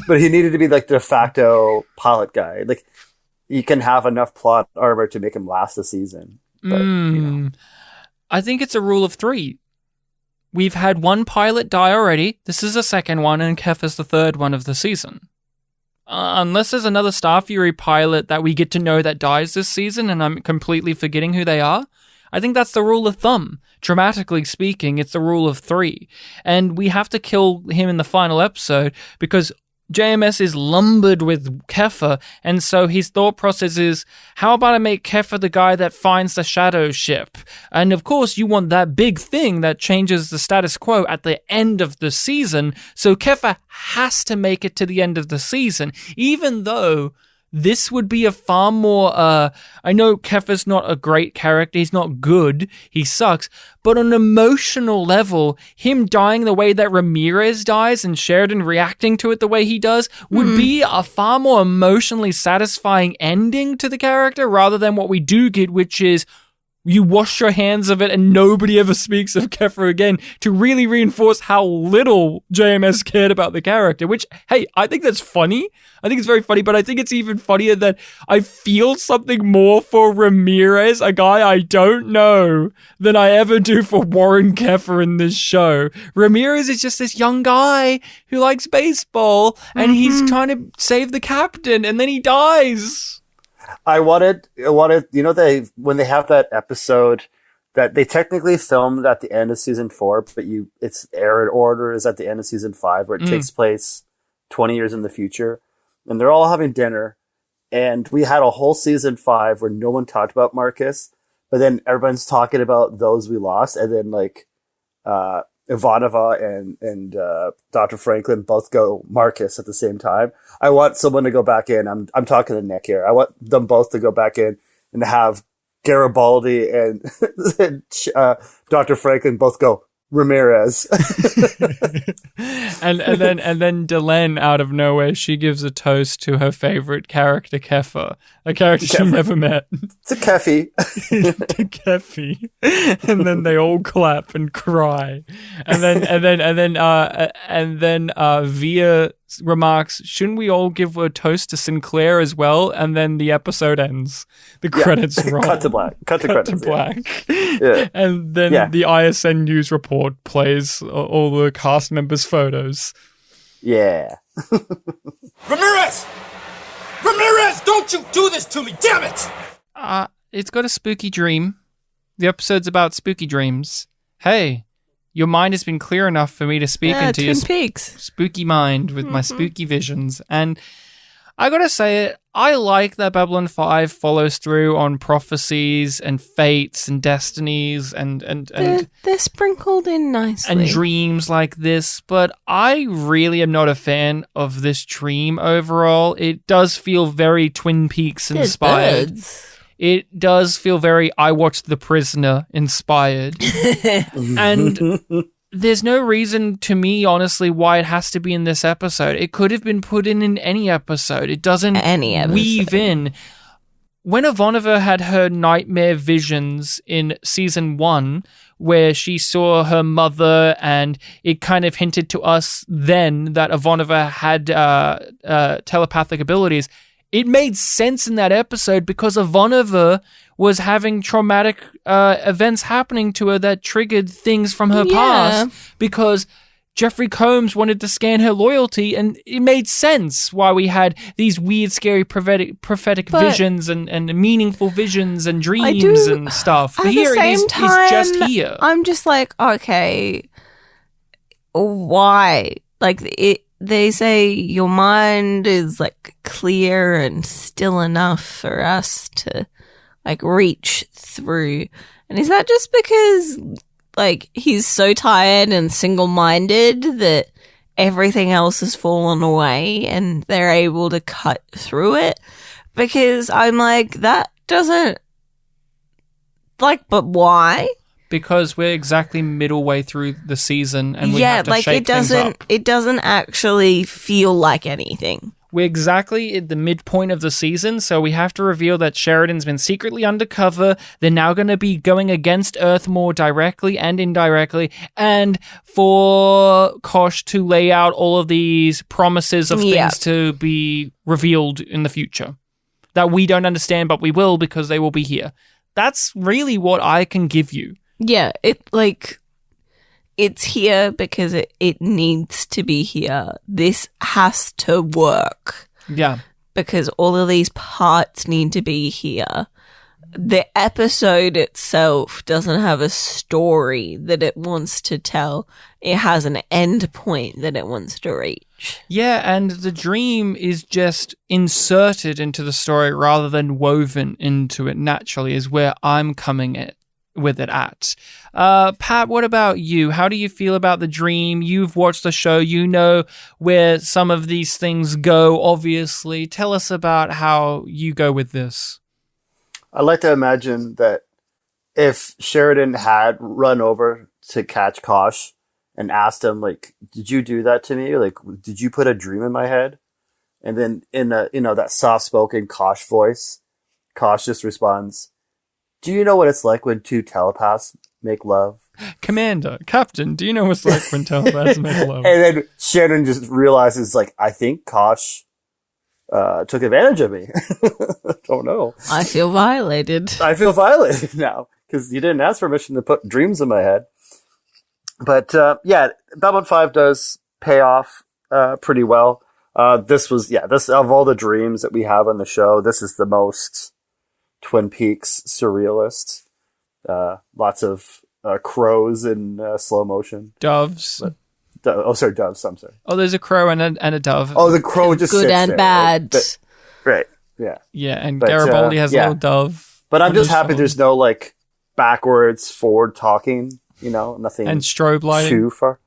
but he needed to be like the de facto pilot guy. Like, you can have enough plot armor to make him last a season. But, I think it's a rule of 3. We've had one pilot die already. This is the second one, and Kefir's the third one of the season. Unless there's another Star Fury pilot that we get to know that dies this season and I'm completely forgetting who they are, I think that's the rule of thumb. Dramatically speaking, it's the rule of 3. And we have to kill him in the final episode because JMS is lumbered with Kefir, and so his thought process is, how about I make Kefir the guy that finds the shadow ship? And of course, you want that big thing that changes the status quo at the end of the season, so Kefir has to make it to the end of the season, even though this would be a far more, I know Kefir's not a great character, he's not good, he sucks, but on an emotional level, him dying the way that Ramirez dies and Sheridan reacting to it the way he does would be a far more emotionally satisfying ending to the character rather than what we do get, which is, you wash your hands of it and nobody ever speaks of Kefra again, to really reinforce how little JMS cared about the character, which, hey, I think that's funny. I think it's very funny, but I think it's even funnier that I feel something more for Ramirez, a guy I don't know, than I ever do for Warren Kefra in this show. Ramirez is just this young guy who likes baseball, and he's trying to save the captain, and then he dies. I wanted, when they have that episode that they technically filmed at the end of season 4, but its air order is at the end of season 5, where it takes place 20 years in the future, and they're all having dinner, and we had a whole season 5 where no one talked about Marcus, but then everyone's talking about those we lost, and then Ivanova and Dr. Franklin both go Marcus at the same time. I want someone to go back in. I'm talking to Nick here. I want them both to go back in and have Garibaldi and Dr. Franklin both go Ramirez. and then Delenn, out of nowhere, she gives a toast to her favorite character, Keffa, a character she never met. It's a Keffy. To Keffy. And then they all clap and cry. And then Via remarks, shouldn't we all give a toast to Sinclair as well? And then the episode ends. The credits roll. Cut to black. Cut to black. Yeah. And then the ISN news report plays all the cast members' photos. Yeah. Ramirez! Ramirez, don't you do this to me, damn it! It's got a spooky dream. The episode's about spooky dreams. Hey, your mind has been clear enough for me to speak into your spooky mind with my spooky visions. And I gotta say it, I like that Babylon 5 follows through on prophecies and fates and destinies and they're sprinkled in nicely. And dreams like this, but I really am not a fan of this dream overall. It does feel very Twin Peaks inspired. It does feel very I Watched The Prisoner inspired. And there's no reason to me, honestly, why it has to be in this episode. It could have been put in any episode. It doesn't weave in. When Ivanova had her nightmare visions in season 1, where she saw her mother, and it kind of hinted to us then that Ivanova had telepathic abilities, it made sense in that episode because Ivanova was having traumatic events happening to her that triggered things from her past because Jeffrey Combs wanted to scan her loyalty, and it made sense why we had these weird, scary prophetic visions and meaningful visions and dreams and stuff. But here it's just here. I'm just like, okay, why? They say your mind is clear and still enough for us to reach through. And is that just because he's so tired and single-minded that everything else has fallen away and they're able to cut through it? Because I'm that doesn't but why? Because we're exactly middle way through the season and we have to shake things up. It doesn't actually feel like anything. We're exactly at the midpoint of the season, so we have to reveal that Sheridan's been secretly undercover. They're now going to be going against Earth more directly and indirectly, and for Kosh to lay out all of these promises of things to be revealed in the future that we don't understand, but we will because they will be here. That's really what I can give you. Yeah, it's here because it needs to be here. This has to work. Yeah. Because all of these parts need to be here. The episode itself doesn't have a story that it wants to tell. It has an end point that it wants to reach. Yeah, and the dream is just inserted into the story rather than woven into it naturally, is where I'm coming with it at. Pat, what about you? How do you feel about the dream? You've watched the show. You know where some of these things go, obviously. Tell us about how you go with this. I like to imagine that if Sheridan had run over to catch Kosh and asked him, did you do that to me? Did you put a dream in my head? And then in that soft-spoken Kosh voice, Kosh just responds, Do you know what it's like when two telepaths make love? Commander, Captain, do you know what it's like when telepaths make love? And then Sheridan just realizes, like, I think Kosh took advantage of me. I don't know. I feel violated. I feel violated now because you didn't ask permission to put dreams in my head. But yeah, Babylon 5 does pay off pretty well. This of all the dreams that we have on the show, this is the most Twin Peaks surrealist. Lots of crows in slow motion. Doves. Doves. I'm sorry. Oh, there's a crow and a dove. Oh, the crow just good sits and there, bad. Right. Yeah. Yeah, and But, Garibaldi has a little dove. But I'm just happy song. there's no like backwards, forward talking. Nothing. And strobe lighting. Too far.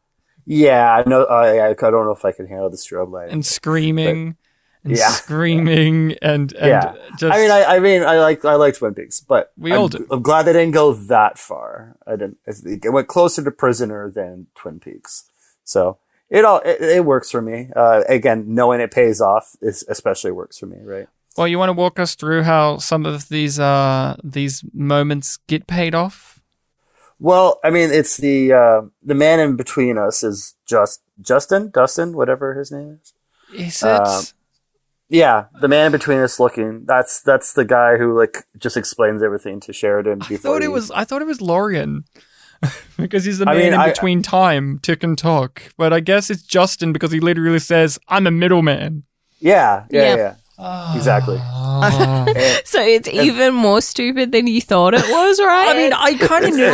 Yeah, I know. I don't know if I can handle the strobe lighting. And screaming. But, screaming and just. I mean, I like Twin Peaks, but we all do. I'm glad they didn't go that far. It went closer to Prisoner than Twin Peaks, so it works for me. Again, knowing it pays off especially works for me, right? Well, you want to walk us through how some of these moments get paid off? Well, I mean, it's the man in between us is Dustin, whatever his name is. Is it? Yeah, the man in between us looking. That's the guy who like just explains everything to Sheridan. I thought it was Lorian. Because he's the man in between time, tick and talk. But I guess it's Justin because he literally says, "I'm a middleman." Yeah. Exactly. So it's even more stupid than you thought it was, right? I mean, I kind of knew.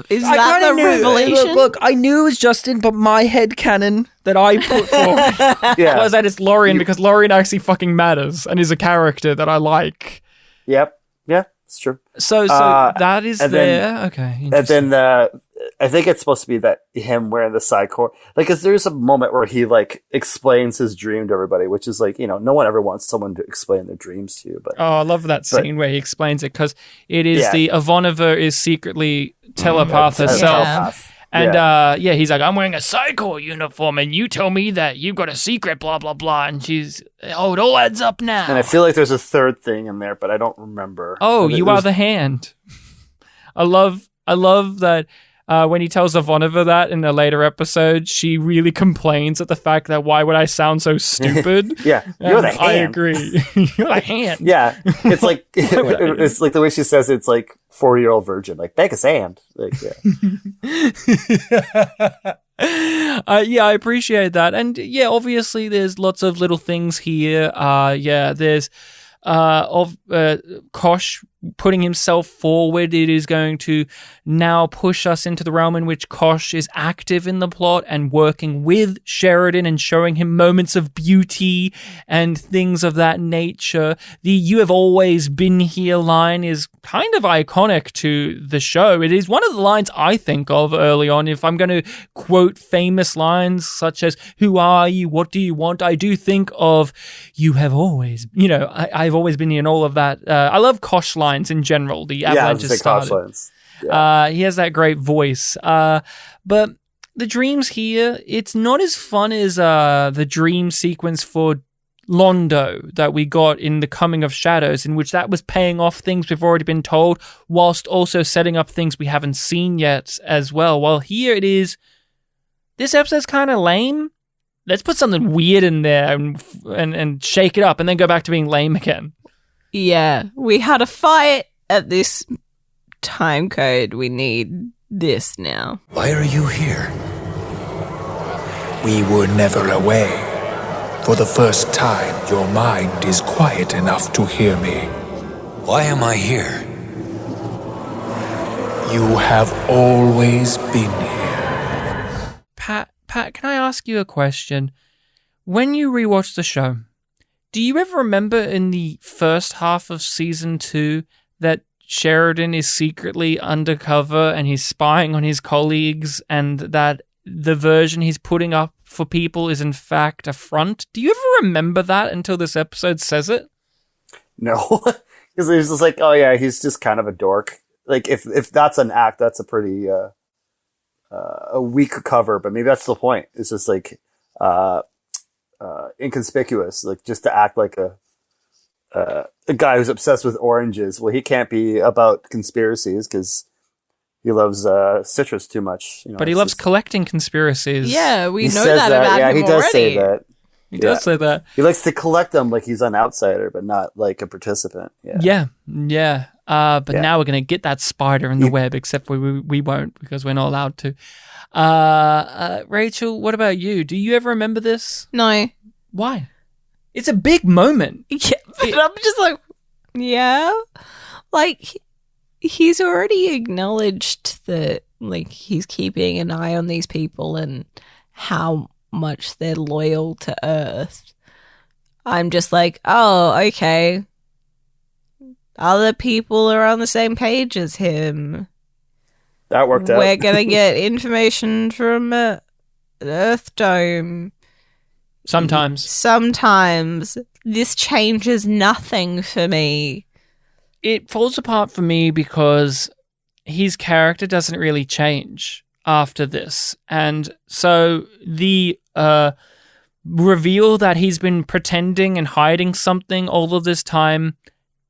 Is that the revelation? Look, I knew it was Justin, but my head canon that I put forward was that it's Lorian because Lorian actually fucking matters and is a character that I like. Yep. Yeah, it's true. So that is there. Okay. And then I think it's supposed to be that him wearing the Psycor. Like, cause there's a moment where he like explains his dream to everybody, which is like, no one ever wants someone to explain their dreams to you. But I love that scene where he explains it because it is the Ivanova is secretly telepath herself. Telepath. And he's like, I'm wearing a Psycor uniform, and you tell me that you've got a secret, blah blah blah. And she's, it all adds up now. And I feel like there's a third thing in there, but I don't remember. Oh, you are the hand. I love that. When he tells Ivanova that in a later episode, she really complains at the fact that why would I sound so stupid? Yeah, you're the hand. I agree. You're the hand. Yeah, it's like it's like the way she says it's like 40-year-old virgin, like bake a sand. Like, I appreciate that, and obviously there's lots of little things here. There's Kosh putting himself forward. It is going to now push us into the realm in which Kosh is active in the plot and working with Sheridan and showing him moments of beauty and things of that nature. The "you have always been here" line is kind of iconic to the show. It is one of the lines I think of early on. If I'm going to quote famous lines such as "Who are you? What do you want?" I do think of "You have always," I've always been here and all of that. I love Kosh lines in general. The Avalanche has started. He has that great voice. But the dreams here, it's not as fun as the dream sequence for Londo that we got in The Coming of Shadows, in which that was paying off things we've already been told, whilst also setting up things we haven't seen yet as well. While here it is, this episode's kind of lame. Let's put something weird in there and shake it up and then go back to being lame again. Yeah, we had a fight at this time code. We need this now. Why are you here? We were never away. For the first time, your mind is quiet enough to hear me. Why am I here? You have always been here. Pat, can I ask you a question? When you rewatch the show, do you ever remember in the first half of season 2 that Sheridan is secretly undercover and he's spying on his colleagues and that the version he's putting up for people is in fact a front? Do you ever remember that until this episode says it? No, because it's just like, oh yeah, he's just kind of a dork. Like if that's an act, that's a pretty a weak cover, but maybe that's the point. It's just like inconspicuous, like just to act like a guy who's obsessed with oranges. Well, he can't be about conspiracies because he loves citrus too much. You know, but he loves collecting conspiracies. Yeah, we know that about him he does already. say that. He does say that. He likes to collect them like he's an outsider, but not like a participant. Yeah. But now we're going to get that spider in the web, except we won't because we're not allowed to. Rachel, what about you? Do you ever remember this? No. Why? It's a big moment. Yeah, but I'm just like, yeah. Like, he's already acknowledged that, like, he's keeping an eye on these people and how much they're loyal to Earth. I'm just like, oh, okay. Other people are on the same page as him. That worked out. We're going to get information from Earth Dome. Sometimes. This changes nothing for me. It falls apart for me because his character doesn't really change after this. And so the reveal that he's been pretending and hiding something all of this time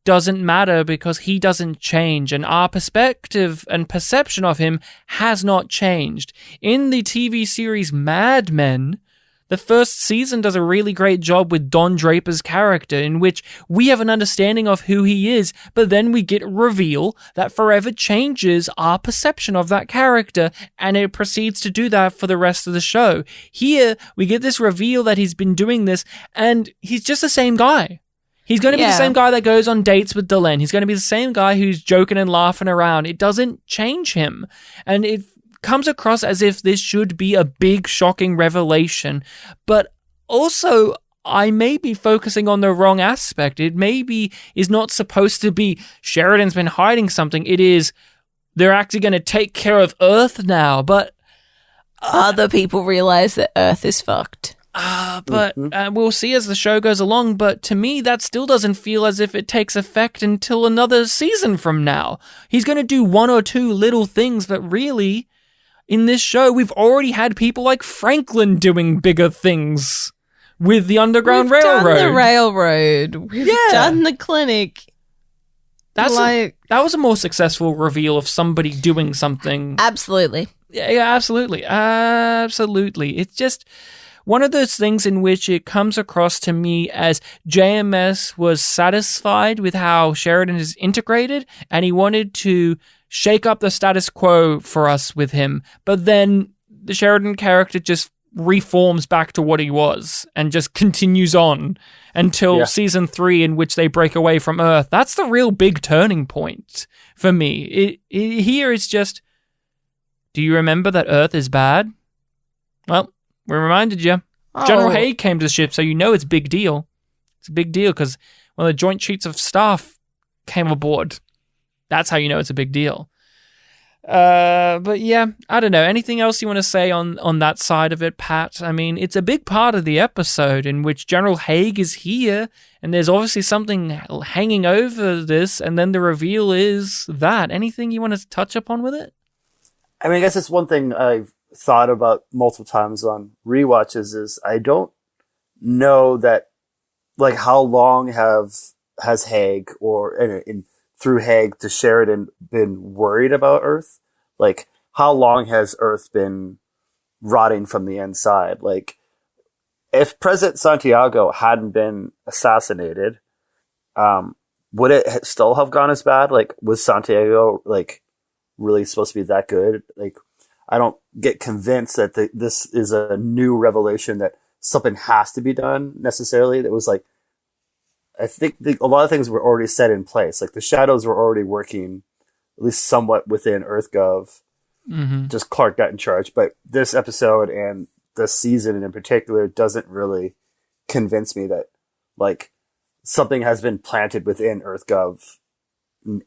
doesn't matter because he doesn't change, and our perspective and perception of him has not changed. In the TV series Mad Men, the first season does a really great job with Don Draper's character, in which we have an understanding of who he is, but then we get a reveal that forever changes our perception of that character, and it proceeds to do that for the rest of the show. Here, we get this reveal that he's been doing this, and he's just the same guy. He's going to be the same guy that goes on dates with Delenn. He's going to be the same guy who's joking and laughing around. It doesn't change him. And it comes across as if this should be a big, shocking revelation. But also, I may be focusing on the wrong aspect. It maybe is not supposed to be Sheridan's been hiding something. It is they're actually going to take care of Earth now. But other people realize that Earth is fucked. But we'll see as the show goes along. But to me, that still doesn't feel as if it takes effect until another season from now. He's going to do one or two little things, but really, in this show, we've already had people like Franklin doing bigger things with the Underground Railroad. We've done the railroad. We've done the clinic. That was a more successful reveal of somebody doing something. Absolutely. Yeah, absolutely. Absolutely. It's just one of those things in which it comes across to me as JMS was satisfied with how Sheridan is integrated, and he wanted to shake up the status quo for us with him. But then the Sheridan character just reforms back to what he was and just continues on until season 3, in which they break away from Earth. That's the real big turning point for me. Here it's just, do you remember that Earth is bad? Well, we reminded you. General Haig came to the ship, so you know it's a big deal. It's a big deal because when the Joint Chiefs of Staff came aboard, that's how you know it's a big deal. But yeah, I don't know. Anything else you want to say on that side of it, Pat? I mean, it's a big part of the episode in which General Haig is here, and there's obviously something hanging over this, and then the reveal is that. Anything you want to touch upon with it? I mean, I guess it's one thing I've thought about multiple times on rewatches is I don't know that, like, how long has Haig or through Haig to Sheridan been worried about Earth? Like, how long has Earth been rotting from the inside? Like, if President Santiago hadn't been assassinated, would it still have gone as bad? Like, was Santiago, like, really supposed to be that good? Like, I don't get convinced that this is a new revelation that something has to be done necessarily. That was like, I think a lot of things were already set in place. Like the shadows were already working, at least somewhat within EarthGov. Mm-hmm. Just Clark got in charge. But this episode and this season in particular doesn't really convince me that like something has been planted within EarthGov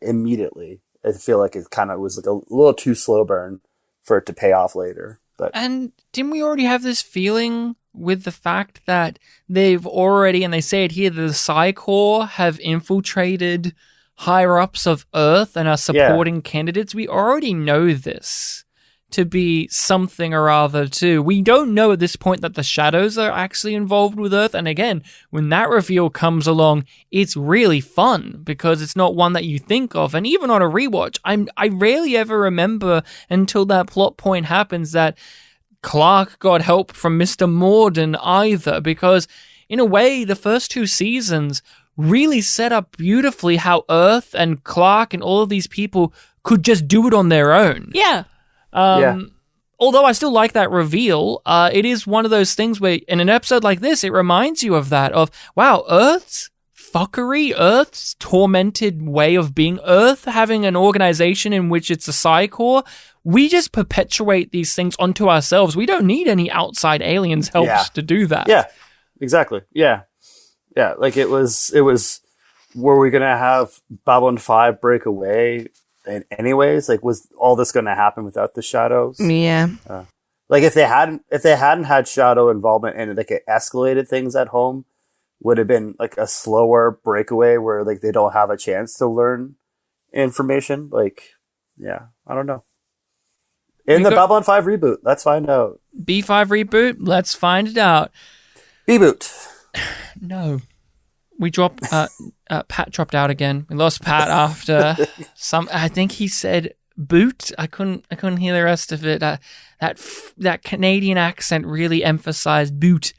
immediately. I feel like it kind of was like a little too slow burn for it to pay off later. But and didn't we already have this feeling with the fact that they've already, and they say it here, the Psi Corps have infiltrated higher ups of Earth and are supporting candidates? We already know this. to be something or other too. We don't know at this point that the shadows are actually involved with Earth. And again, when that reveal comes along, it's really fun because it's not one that you think of. And even on a rewatch, I rarely ever remember until that plot point happens that Clark got help from Mr. Morden either, because in a way, the first 2 seasons really set up beautifully how Earth and Clark and all of these people could just do it on their own. Yeah. Although I still like that reveal, it is one of those things where in an episode like this, it reminds you of that, of, wow, Earth's fuckery, Earth's tormented way of being, Earth having an organization in which it's a Psy-Corps. We just perpetuate these things onto ourselves. We don't need any outside aliens' help to do that. Yeah, exactly. Yeah. Yeah, like it was, were we going to have Babylon 5 break away in anyways? Like, was all this going to happen without the shadows? Yeah. Like if they hadn't had shadow involvement and like it escalated things at home, would have been like a slower breakaway where like they don't have a chance to learn information. Like, yeah, I don't know. In the Babylon 5 reboot, let's find out. B5 reboot, let's find it out. Reboot. No. We dropped, Pat dropped out again. We lost Pat after I think he said boot. I couldn't hear the rest of it. That Canadian accent really emphasized boot.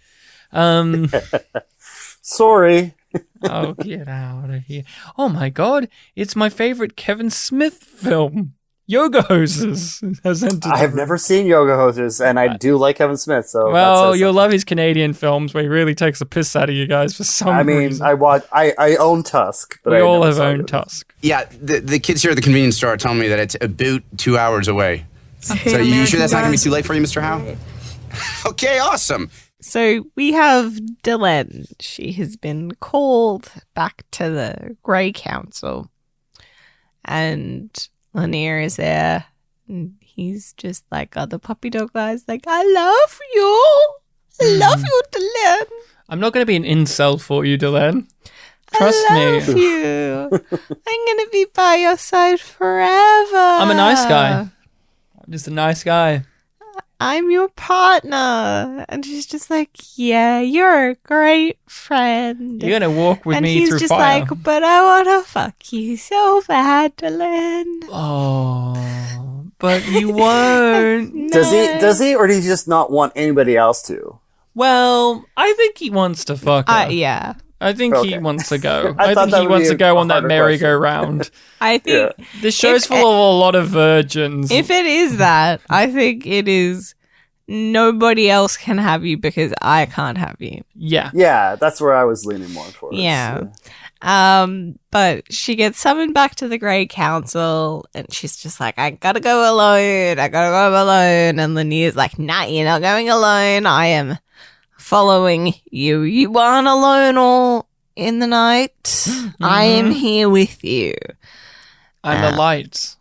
Sorry. Oh, get out of here. Oh my God. It's my favorite Kevin Smith film. Yoga Hoses has entered. I have never seen Yoga Hoses, and I do like Kevin Smith. So well, you'll love his Canadian films where he really takes the piss out of you guys for some reason. I own Tusk, but we all have owned Tusk. Yeah, the kids here at the convenience store are telling me that it's a boot 2 hours away. So you sure that's not going to be too late for you, Mr. Howe? Okay, awesome. So we have Delenn. She has been called back to the Grey Council, and Lanier is there, and he's just like other puppy dog guys, like, I love you, Delenn. I'm not going to be an incel for you, Delenn. Trust I love you. I'm going to be by your side forever. I'm a nice guy. I'm just a nice guy. I'm your partner. And she's just like, yeah, you're a great friend. You're going to walk with me through fire. And he's just like, but I want to fuck you so bad, Delenn. Oh, but you won't. No. Does he, or does he just not want anybody else to? Well, I think he wants to fuck her. Yeah. I think he wants to go. I think he wants to go on that merry-go-round. I think this show's full of a lot of virgins. If it is that, I think it is nobody else can have you because I can't have you. Yeah. Yeah, that's where I was leaning more towards. Yeah. But she gets summoned back to the Grey Council and she's just like, I gotta go alone. And Lanier's like, nah, you're not going alone. I am following you. You aren't alone all in the night. Mm-hmm. I am here with you. And the light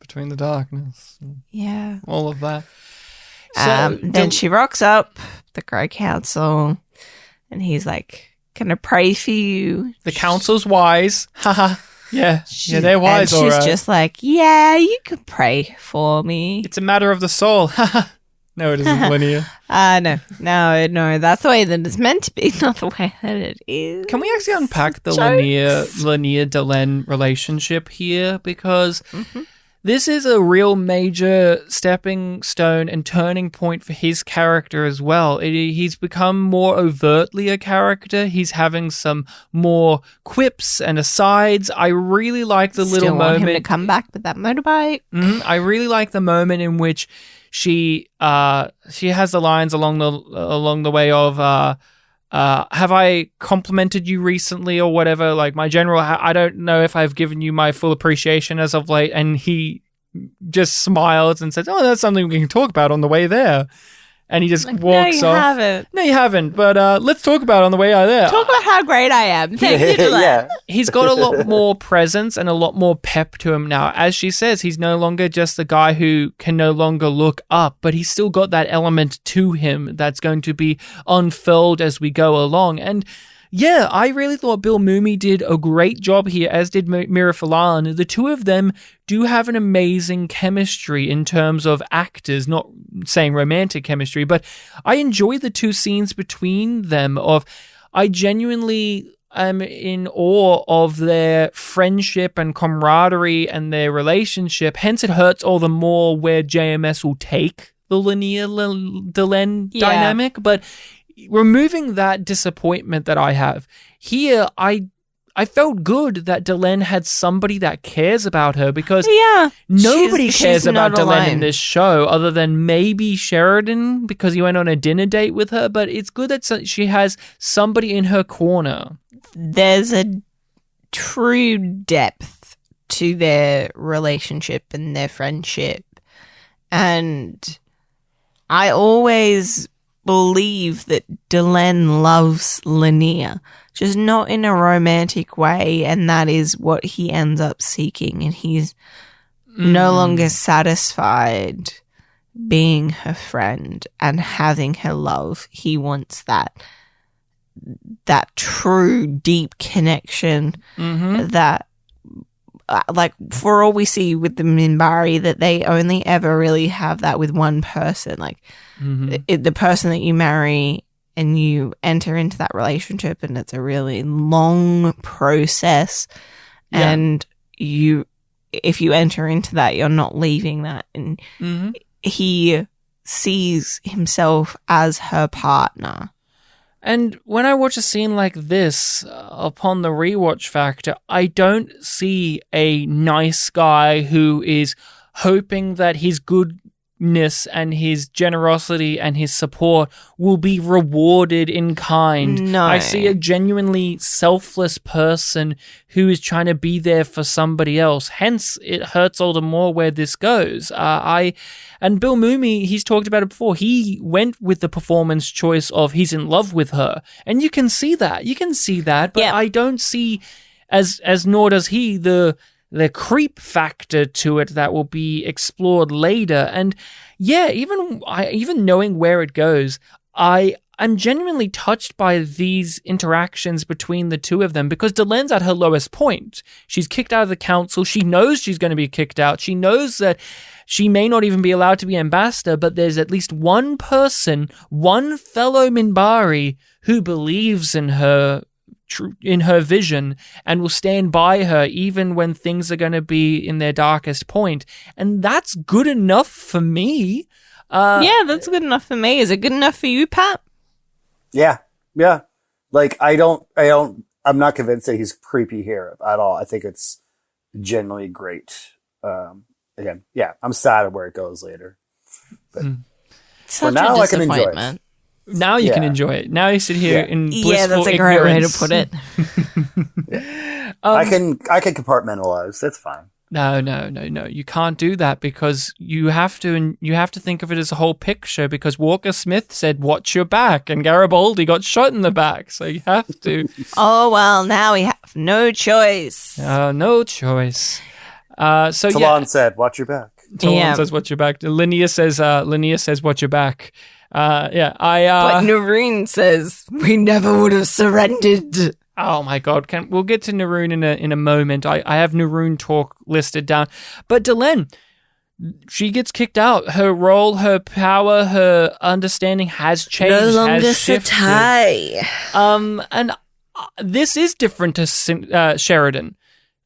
between the darkness. Yeah. All of that. So, then she rocks up the Grey Council and he's like, can I pray for you? The council's wise. Haha. Yeah, they're wise, and she's all right. just like, yeah, you can pray for me. It's a matter of the soul. Haha. No, it isn't linear. No. That's the way that it's meant to be, not the way that it is. Can we actually unpack the Lanier Delenn relationship here? Because this is a real major stepping stone and turning point for his character as well. He's become more overtly a character. He's having some more quips and asides. I really like the little moment. Want him to come back with that motorbike. I really like the moment in which she has the lines along the way of have I complimented you recently or whatever, like my general, I don't know if I've given you my full appreciation as of late, and he just smiles and says, oh, that's something we can talk about on the way there. And he just walks off. No, you haven't. But let's talk about it on the way out there. Talk about how great I am. Thank you, Delenn. Yeah. He's got a lot more presence and a lot more pep to him now. As she says, he's no longer just the guy who can no longer look up, but he's still got that element to him that's going to be unfurled as we go along. And Yeah, I really thought Bill Mumy did a great job here, as did Mira Furlan. The two of them do have an amazing chemistry in terms of actors, not saying romantic chemistry, but I enjoy the two scenes between them. I genuinely am in awe of their friendship and camaraderie and their relationship. Hence, it hurts all the more where JMS will take the Linnea-Delenn dynamic, but removing that disappointment that I have here, I felt good that Delenn had somebody that cares about her, because nobody cares about Delenn in this show other than maybe Sheridan because he went on a dinner date with her, but it's good that she has somebody in her corner. There's a true depth to their relationship and their friendship, and I always believe that Delenn loves Linnea, just not in a romantic way, and that is what he ends up seeking, and he's no longer satisfied being her friend and having her love. He wants that true deep connection that like, for all we see with the Minbari, that they only ever really have that with one person. Like, the person that you marry and you enter into that relationship, and it's a really long process. Yeah. And if you enter into that, you're not leaving that. And he sees himself as her partner. And when I watch a scene like this, upon the rewatch factor, I don't see a nice guy who is hoping that his goodness and his generosity and his support will be rewarded in kind. No. I see a genuinely selfless person who is trying to be there for somebody else. Hence, it hurts all the more where this goes. And Bill Mumy, he's talked about it before. He went with the performance choice of he's in love with her. And you can see that. But I don't see, as nor does he, the creep factor to it that will be explored later. And yeah, even knowing where it goes, I'm genuinely touched by these interactions between the two of them, because Delenn's at her lowest point. She's kicked out of the council. She knows she's going to be kicked out. She knows that she may not even be allowed to be ambassador, but there's at least one person, one fellow Minbari, who believes in her vision and will stand by her even when things are going to be in their darkest point. And that's good enough for me. That's good enough for me. Is it good enough for you, Pat? Yeah. Like, I'm not convinced that he's creepy here at all. I think it's genuinely great. Again, I'm sad at where it goes later. But for now, I can enjoy it. Now you can enjoy it. Now you sit here in blissful ignorance. Yeah, that's a great way to put it. I can compartmentalize. That's fine. No. You can't do that, because you have to think of it as a whole picture, because Walker Smith said, "Watch your back," and Garibaldi got shot in the back. So you have to. Oh, well, now we have no choice. No choice. Talon said, "Watch your back." Talon says, "Watch your back." Linnea says, "Watch your back." But Naroon says, "We never would have surrendered." Oh my God! We'll get to Naroon in a moment. I have Naroon talk listed down, but Delenn, she gets kicked out. Her role, her power, her understanding has changed. No longer Satai. And this is different to Sheridan.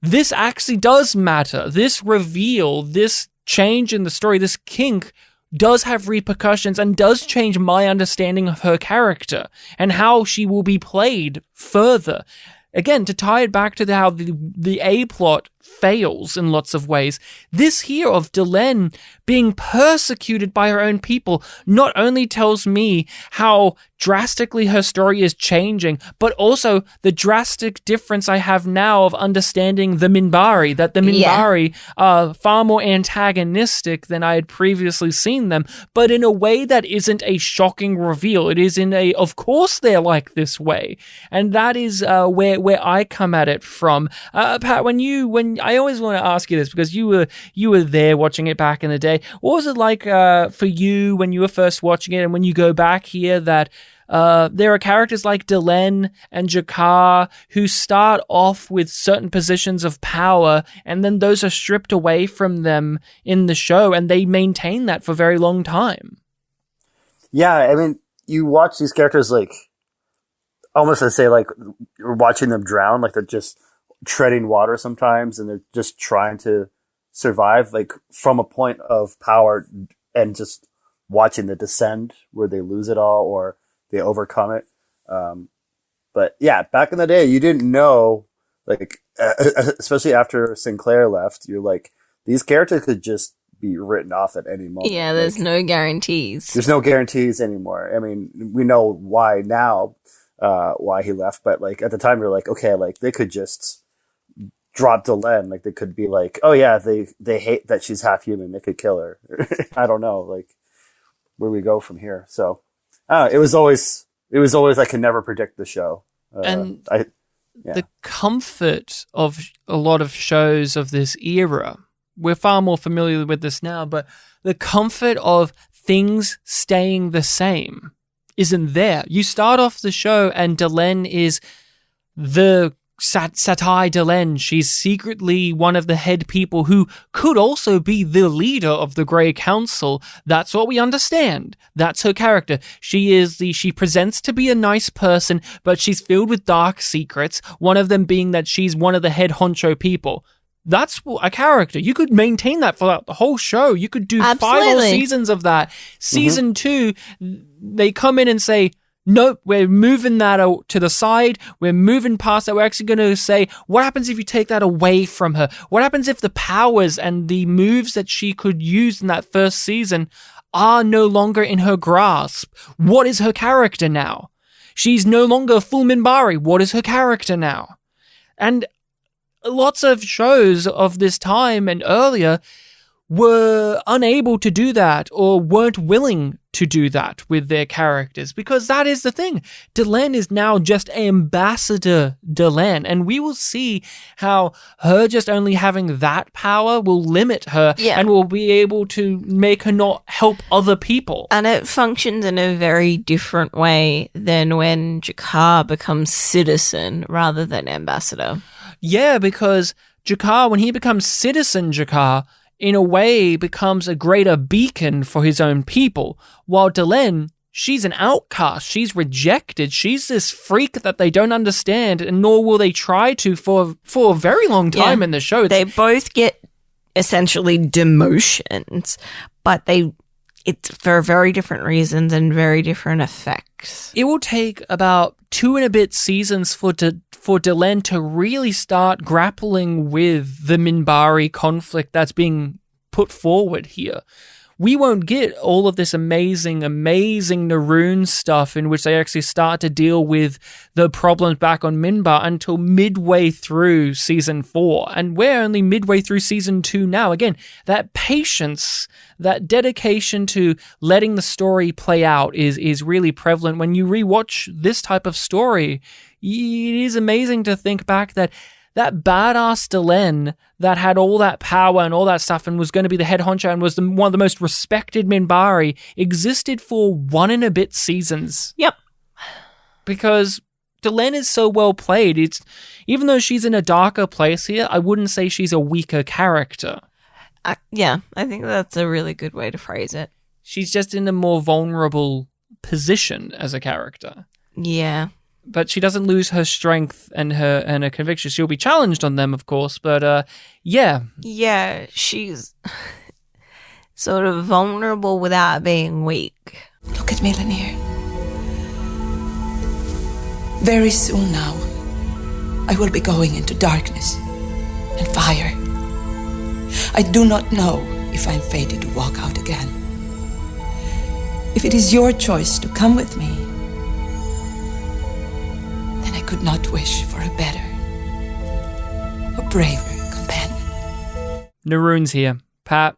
This actually does matter. This reveal, this change in the story, this kink does have repercussions and does change my understanding of her character and how she will be played further. Again, to tie it back to how the A-plot fails in lots of ways, this here of Delenn being persecuted by her own people not only tells me how drastically her story is changing, but also the drastic difference I have now of understanding the Minbari, that the Minbari are far more antagonistic than I had previously seen them, but in a way that isn't a shocking reveal. It is in a, of course they're like this way. And that is where I come at it from. Pat, when I always want to ask you this, because you were there watching it back in the day. What was it like for you when you were first watching it, and when you go back here, that There are characters like Delenn and Jakar who start off with certain positions of power, and then those are stripped away from them in the show, and they maintain that for a very long time. Yeah, I mean, you watch these characters like, almost I say like you're watching them drown, like they're just treading water sometimes, and they're just trying to survive, like from a point of power, and just watching the descend where they lose it all or they overcome it. But yeah, back in the day, you didn't know, like, especially after Sinclair left, you're like, these characters could just be written off at any moment. Yeah, there's no guarantees. There's no guarantees anymore. I mean, we know why now, why he left, but like at the time, you're like, okay, like they could just drop Delenn. Like they could be like, oh yeah, they hate that she's half human. They could kill her. I don't know, like where we go from here. So it was always I could never predict the show. The comfort of a lot of shows of this era, we're far more familiar with this now, but the comfort of things staying the same isn't there. You start off the show and Delenn is the Satai Delenn. She's secretly one of the head people who could also be the leader of the Grey Council. That's what we understand. That's her character. She presents to be a nice person, but she's filled with dark secrets, one of them being that she's one of the head honcho people. That's a character. You could maintain that for the whole show. You could do 5 whole seasons of that. Season 2, they come in and say, nope, we're moving that to the side. We're moving past that. We're actually going to say, what happens if you take that away from her? What happens if the powers and the moves that she could use in that first season are no longer in her grasp? What is her character now? She's no longer full Minbari. What is her character now? And lots of shows of this time and earlier were unable to do that or weren't willing to do that with their characters, because that is the thing. Delenn is now just Ambassador Delenn, and we will see how her just only having that power will limit her and will be able to make her not help other people. And it functions in a very different way than when Jakar becomes citizen rather than ambassador. Yeah, because Jakar, when he becomes Citizen Jakar, in a way becomes a greater beacon for his own people, while Delenn, she's an outcast. She's rejected. She's this freak that they don't understand, and nor will they try to for a very long time in the show. They both get essentially demotions, but it's for very different reasons and very different effects. It will take about 2 and a bit seasons for Delenn to really start grappling with the Minbari conflict that's being put forward here. We won't get all of this amazing Naroon stuff in which they actually start to deal with the problems back on Minbar until midway through season 4. And we're only midway through season 2 now. Again, that patience, that dedication to letting the story play out is really prevalent. When you rewatch this type of story, it is amazing to think back that badass Delenn that had all that power and all that stuff and was going to be the head honcho and was one of the most respected Minbari existed for 1 and a bit seasons. Yep. Because Delenn is so well played. Even though she's in a darker place here, I wouldn't say she's a weaker character. Yeah, I think that's a really good way to phrase it. She's just in a more vulnerable position as a character. Yeah. But she doesn't lose her strength and her conviction. She'll be challenged on them, of course, but yeah. Yeah, she's sort of vulnerable without being weak. Look at me, Lanier. Very soon now, I will be going into darkness and fire. I do not know if I'm fated to walk out again. If it is your choice to come with me, then I could not wish for a better, a braver companion. Naroon's here. Pat,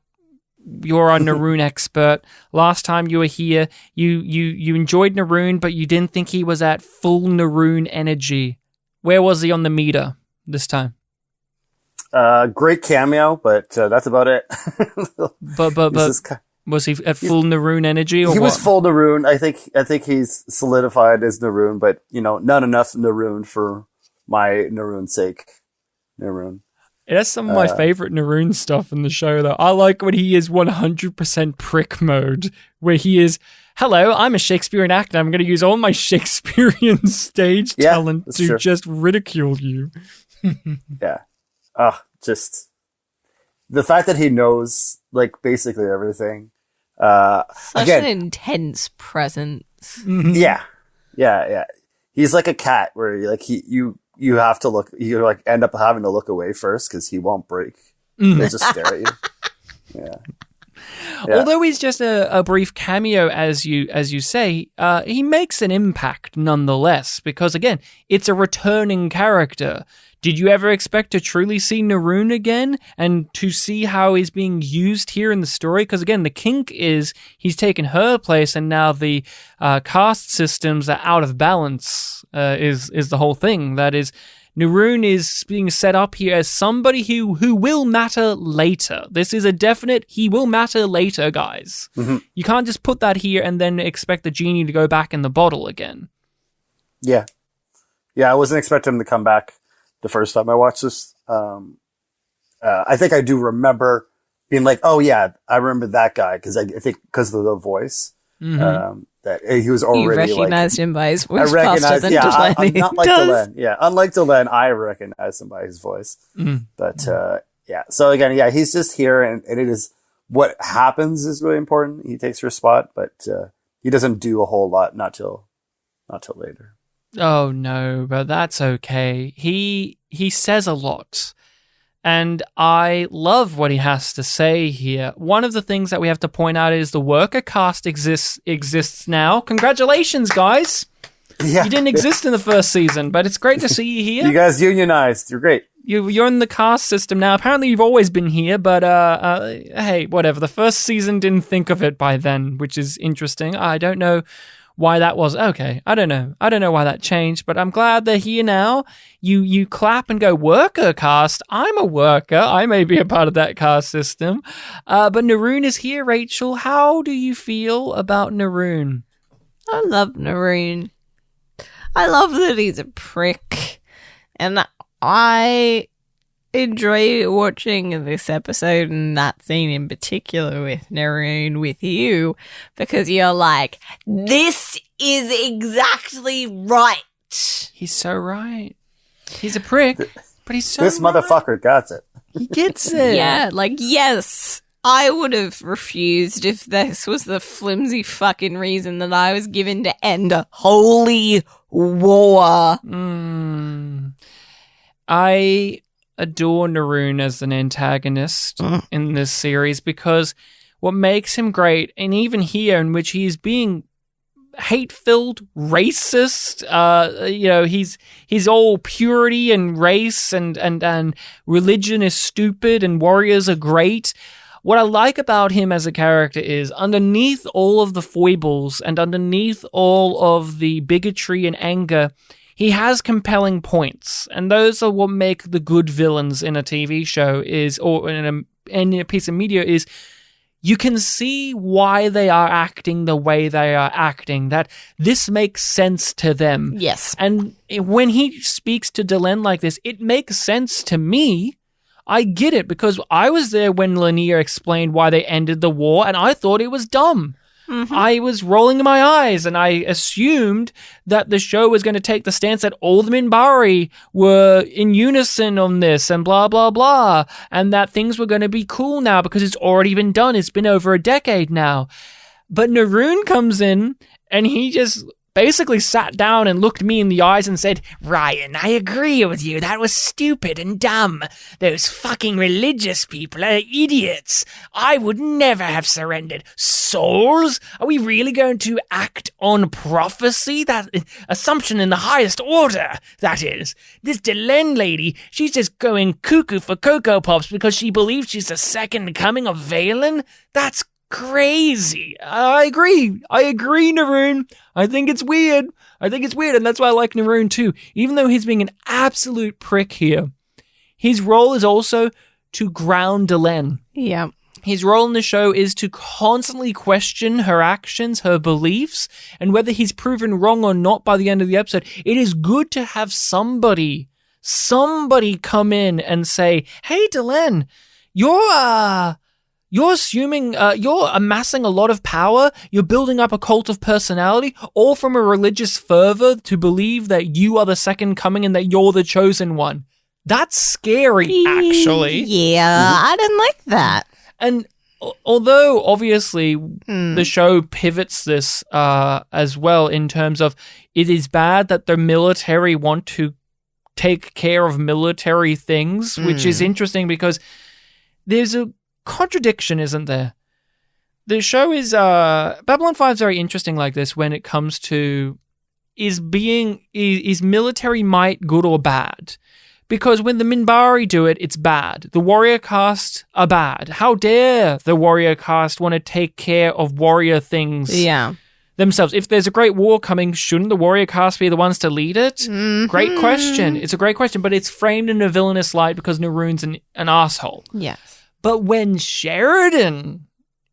you're our Naroon expert. Last time you were here, you enjoyed Naroon, but you didn't think he was at full Naroon energy. Where was he on the meter this time? Great cameo, but that's about it. but Was he at full Naroon energy, or he what? was full Naroon. I think he's solidified as Naroon, but not enough Naroon for my Naroon's sake. Naroon. That's some of my favorite Naroon stuff in the show, though. I like when he is 100% prick mode, where he is, hello, I'm a Shakespearean actor. I'm going to use all my Shakespearean stage talent to just ridicule you. Yeah. Just the fact that he knows, like, basically everything. Such an intense presence. Yeah. He's like a cat where you have to look, you like end up having to look away first because he won't break. He'll just stare at you. Yeah. Although he's just a brief cameo, as you say, he makes an impact nonetheless, because again, it's a returning character. Did you ever expect to truly see Naroon again and to see how he's being used here in the story? Because again, the kink is he's taken her place, and now the caste systems are out of balance. Is the whole thing. That is, Naroon is being set up here as somebody who will matter later. This is a definite he will matter later, guys. Mm-hmm. You can't just put that here and then expect the genie to go back in the bottle again. Yeah. I wasn't expecting him to come back the first time I watched this. I think I do remember being like, oh yeah, I remember that guy, because I think because of the voice. Mm-hmm. That he was already. You recognized him by his voice. I recognized, faster than I'm not like Delenn. Yeah, unlike Delenn, I recognize him by his voice. Mm. But yeah, so again, he's just here, and it is what happens is really important. He takes her spot, but he doesn't do a whole lot, not till later. Oh no, but that's okay. He says a lot. And I love what he has to say here. One of the things that we have to point out is the worker caste exists now. Congratulations, guys. Yeah. You didn't exist in the first season, but it's great to see you here. You guys unionized. You're great. You're in the caste system now. Apparently you've always been here, but hey, whatever. The first season didn't think of it by then, which is interesting. I don't know why that was. Okay, I don't know why that changed, but I'm glad they're here now. You clap and go, worker caste. I'm a worker. I may be a part of that caste system. But Naroon is here, Rachel. How do you feel about Naroon? I love Naroon. I love that he's a prick. And I enjoy watching this episode and that scene in particular with Naroon with you, because you're like, this is exactly right. He's so right. He's a prick, but he's so this right. Motherfucker gets it. He gets it. Yeah, like, yes, I would have refused if this was the flimsy fucking reason that I was given to end a holy war. I adore Naroon as an antagonist in this series, because what makes him great, and even here in which he's being hate-filled, racist, he's all purity and race and religion is stupid and warriors are great. What I like about him as a character is underneath all of the foibles and underneath all of the bigotry and anger, he has compelling points, and those are what make the good villains in a TV show or in a piece of media is you can see why they are acting the way they are acting, that this makes sense to them. Yes. And when he speaks to Delenn like this, it makes sense to me. I get it, because I was there when Lanier explained why they ended the war, and I thought it was dumb. Mm-hmm. I was rolling my eyes, and I assumed that the show was going to take the stance that all the Mbryo were in unison on this and blah, blah, blah, and that things were going to be cool now because it's already been done. It's been over a decade now. But Naroon comes in, and he just basically sat down and looked me in the eyes and said, Ryan, I agree with you. That was stupid and dumb. Those fucking religious people are idiots. I would never have surrendered. Souls? Are we really going to act on prophecy? That assumption in the highest order, that is. This Delenn lady, she's just going cuckoo for Cocoa Pops because she believes she's the second coming of Valen? That's crazy. I agree, Naroon. I think it's weird, and that's why I like Naroon too. Even though he's being an absolute prick here, his role is also to ground Delenn. Yeah. His role in the show is to constantly question her actions, her beliefs, and whether he's proven wrong or not by the end of the episode. It is good to have somebody come in and say, hey, Delenn, you're assuming, you're amassing a lot of power. You're building up a cult of personality, all from a religious fervor to believe that you are the second coming and that you're the chosen one. That's scary, actually. Yeah, I didn't like that. And although obviously the show pivots this as well in terms of it is bad that the military want to take care of military things, which is interesting because there's a contradiction, isn't there? The show is Babylon 5 is very interesting like this when it comes to is military might good or bad? Because when the Minbari do it, it's bad. The warrior caste are bad. How dare the warrior caste want to take care of warrior things themselves? If there's a great war coming, shouldn't the warrior caste be the ones to lead it? Mm-hmm. Great question. It's a great question, but it's framed in a villainous light because Naroon's an asshole. Yes. But when Sheridan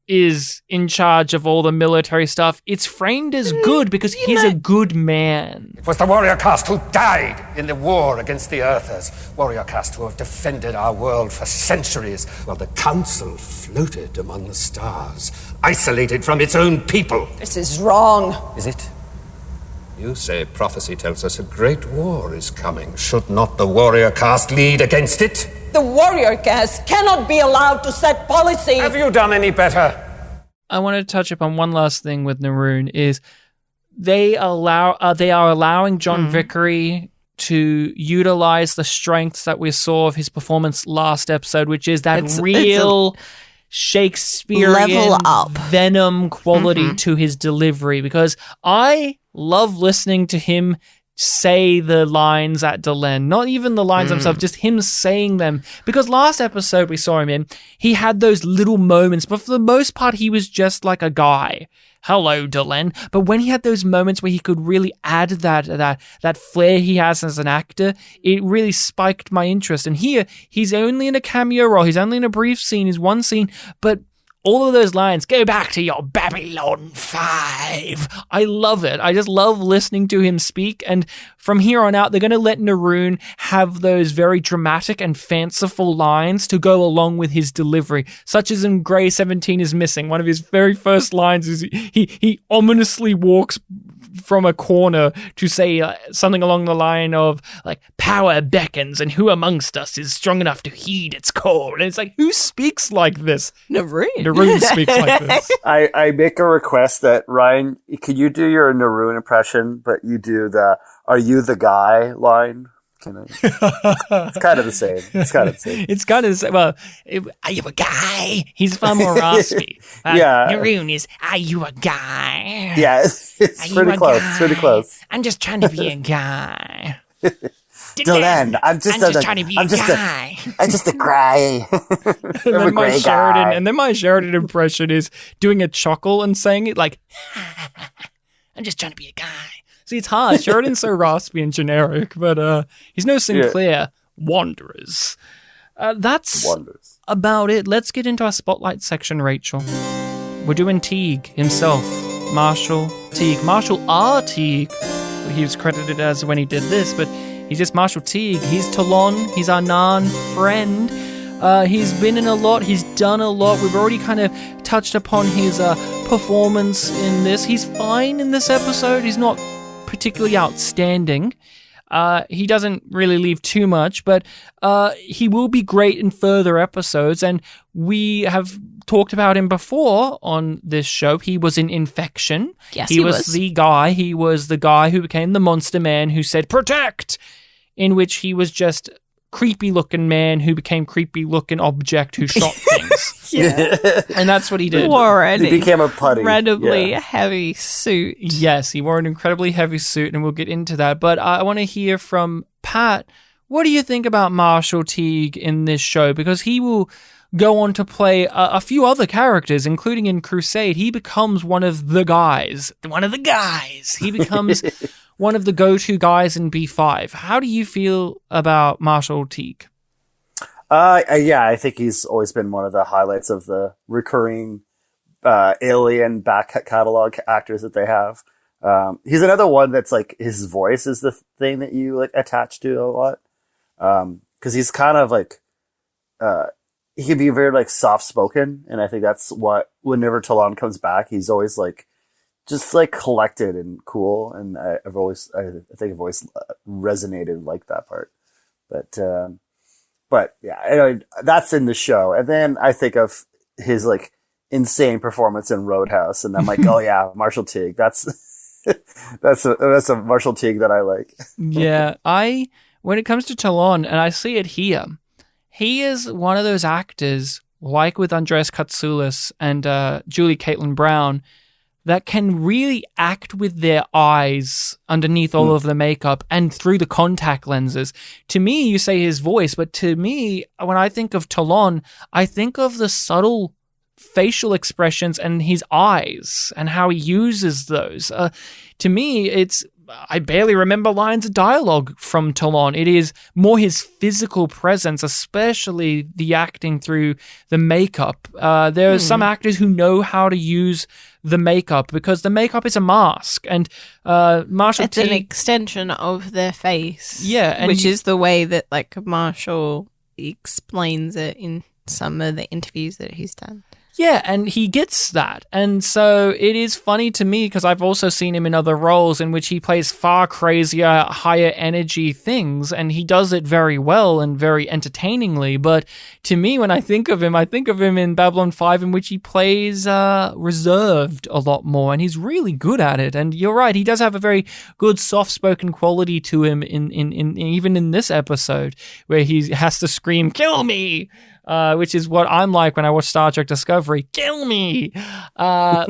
is in charge of all the military stuff, it's framed as good because he's a good man. It was the warrior caste who died in the war against the Earthers. Warrior caste who have defended our world for centuries, while the council floated among the stars, isolated from its own people. This is wrong. Is it? You say prophecy tells us a great war is coming. Should not the warrior caste lead against it? The warrior caste cannot be allowed to set policy. Have you done any better? I want to touch upon one last thing with Naroon is they are allowing John Vickery to utilize the strengths that we saw of his performance last episode, which is that real Shakespearean level up venom quality to his delivery, because I love listening to him say the lines at Delenn, not even the lines themselves, just him saying them. Because last episode we saw him in, he had those little moments, but for the most part, he was just like a guy. Hello, Delenn. But when he had those moments where he could really add that flair he has as an actor, it really spiked my interest. And here, he's only in a cameo role. He's only in a brief scene. He's one scene, but all of those lines, go back to your Babylon 5. I love it. I just love listening to him speak. And from here on out, they're going to let Naroon have those very dramatic and fanciful lines to go along with his delivery, such as in Grey 17 is Missing. One of his very first lines is he ominously walks from a corner to say something along the line of like, power beckons and who amongst us is strong enough to heed its call. And it's like, who speaks like this? Naroon speaks like this. I make a request that Ryan, could you do your Naroon impression, but you do the "Are you the guy?" line? It's kind of the same. It's kind of the same. It's kind of the same. Well, are you a guy? He's far more raspy. Naroon is, are you a guy? Yeah, it's pretty close. Guy? Pretty close. I'm just trying to be a guy. Delenn, I'm just trying to be a guy. I'm just a cry. And then my Sheridan impression is doing a chuckle and saying it like, I'm just trying to be a guy. See, it's hard. Sheridan's so raspy and generic, but he's no Sinclair. Wanderers. That's about it. Let's get into our spotlight section, Rachel. We're doing Teague himself. Marshall Teague. Marshall R. Teague. He was credited as when he did this, but he's just Marshall Teague. He's Talon. He's our Nan friend. He's been in a lot. He's done a lot. We've already kind of touched upon his performance in this. He's fine in this episode. He's not particularly outstanding. He doesn't really leave too much, but he will be great in further episodes, and we have talked about him before on this show. He was in Infection. Yes, he was the guy. He was the guy who became the Monster Man who said, "Protect!" in which he was just creepy-looking man who became creepy-looking object who shot things. And that's what he did. He became a putty. Incredibly heavy suit. Yes, he wore an incredibly heavy suit, and we'll get into that. But I want to hear from Pat. What do you think about Marshall Teague in this show? Because he will go on to play a few other characters, including in Crusade. He becomes one of the guys. He becomes one of the go-to guys in B5. How do you feel about Marshall Teague? Yeah, I think he's always been one of the highlights of the recurring Alien back catalog actors that they have. He's another one that's like his voice is the thing that you like attach to a lot. Cause he's kind of like, he can be very like soft spoken. And I think that's what, whenever Talon comes back, he's always like, just like collected and cool. And I think I've always resonated like that part. But yeah, anyway, that's in the show. And then I think of his like insane performance in Roadhouse. And I'm like, oh yeah, Marshall Teague. That's a Marshall Teague that I like. Yeah, when it comes to Talon, and I see it here, he is one of those actors, like with Andreas Katsoulis and Julie Caitlin Brown, that can really act with their eyes underneath all of the makeup and through the contact lenses. To me, you say his voice, but to me, when I think of Talon, I think of the subtle facial expressions and his eyes and how he uses those. To me, I barely remember lines of dialogue from Talon. It is more his physical presence, especially the acting through the makeup. There are some actors who know how to use the makeup because the makeup is a mask, and Marshall It's an extension of their face. Yeah, and which is the way that like Marshall explains it in some of the interviews that he's done. Yeah, and he gets that. And so it is funny to me because I've also seen him in other roles in which he plays far crazier, higher energy things, and he does it very well and very entertainingly. But to me, when I think of him in Babylon 5, in which he plays reserved a lot more, and he's really good at it. And you're right, he does have a very good soft-spoken quality to him in even in this episode, where he has to scream, "Kill me!" Which is what I'm like when I watch Star Trek Discovery. Kill me,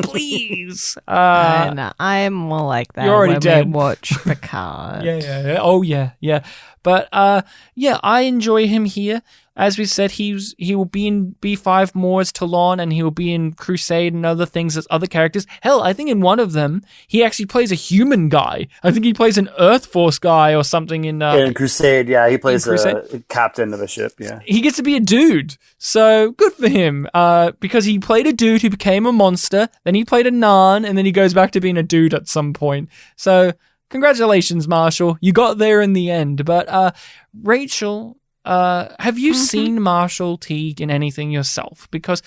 please. And I'm more like that. You're already when dead. We watch Picard. Yeah. Oh, yeah. But I enjoy him here. As we said, he will be in B5 more as Talon, and he will be in Crusade and other things as other characters. Hell, I think in one of them, he actually plays a human guy. I think he plays an Earth Force guy or something in Crusade. Yeah, he plays a captain of a ship. Yeah, he gets to be a dude. So good for him. Because he played a dude who became a monster, then he played a Narn, and then he goes back to being a dude at some point. So congratulations, Marshall. You got there in the end. But Rachel, have you seen Marshall Teague in anything yourself? Because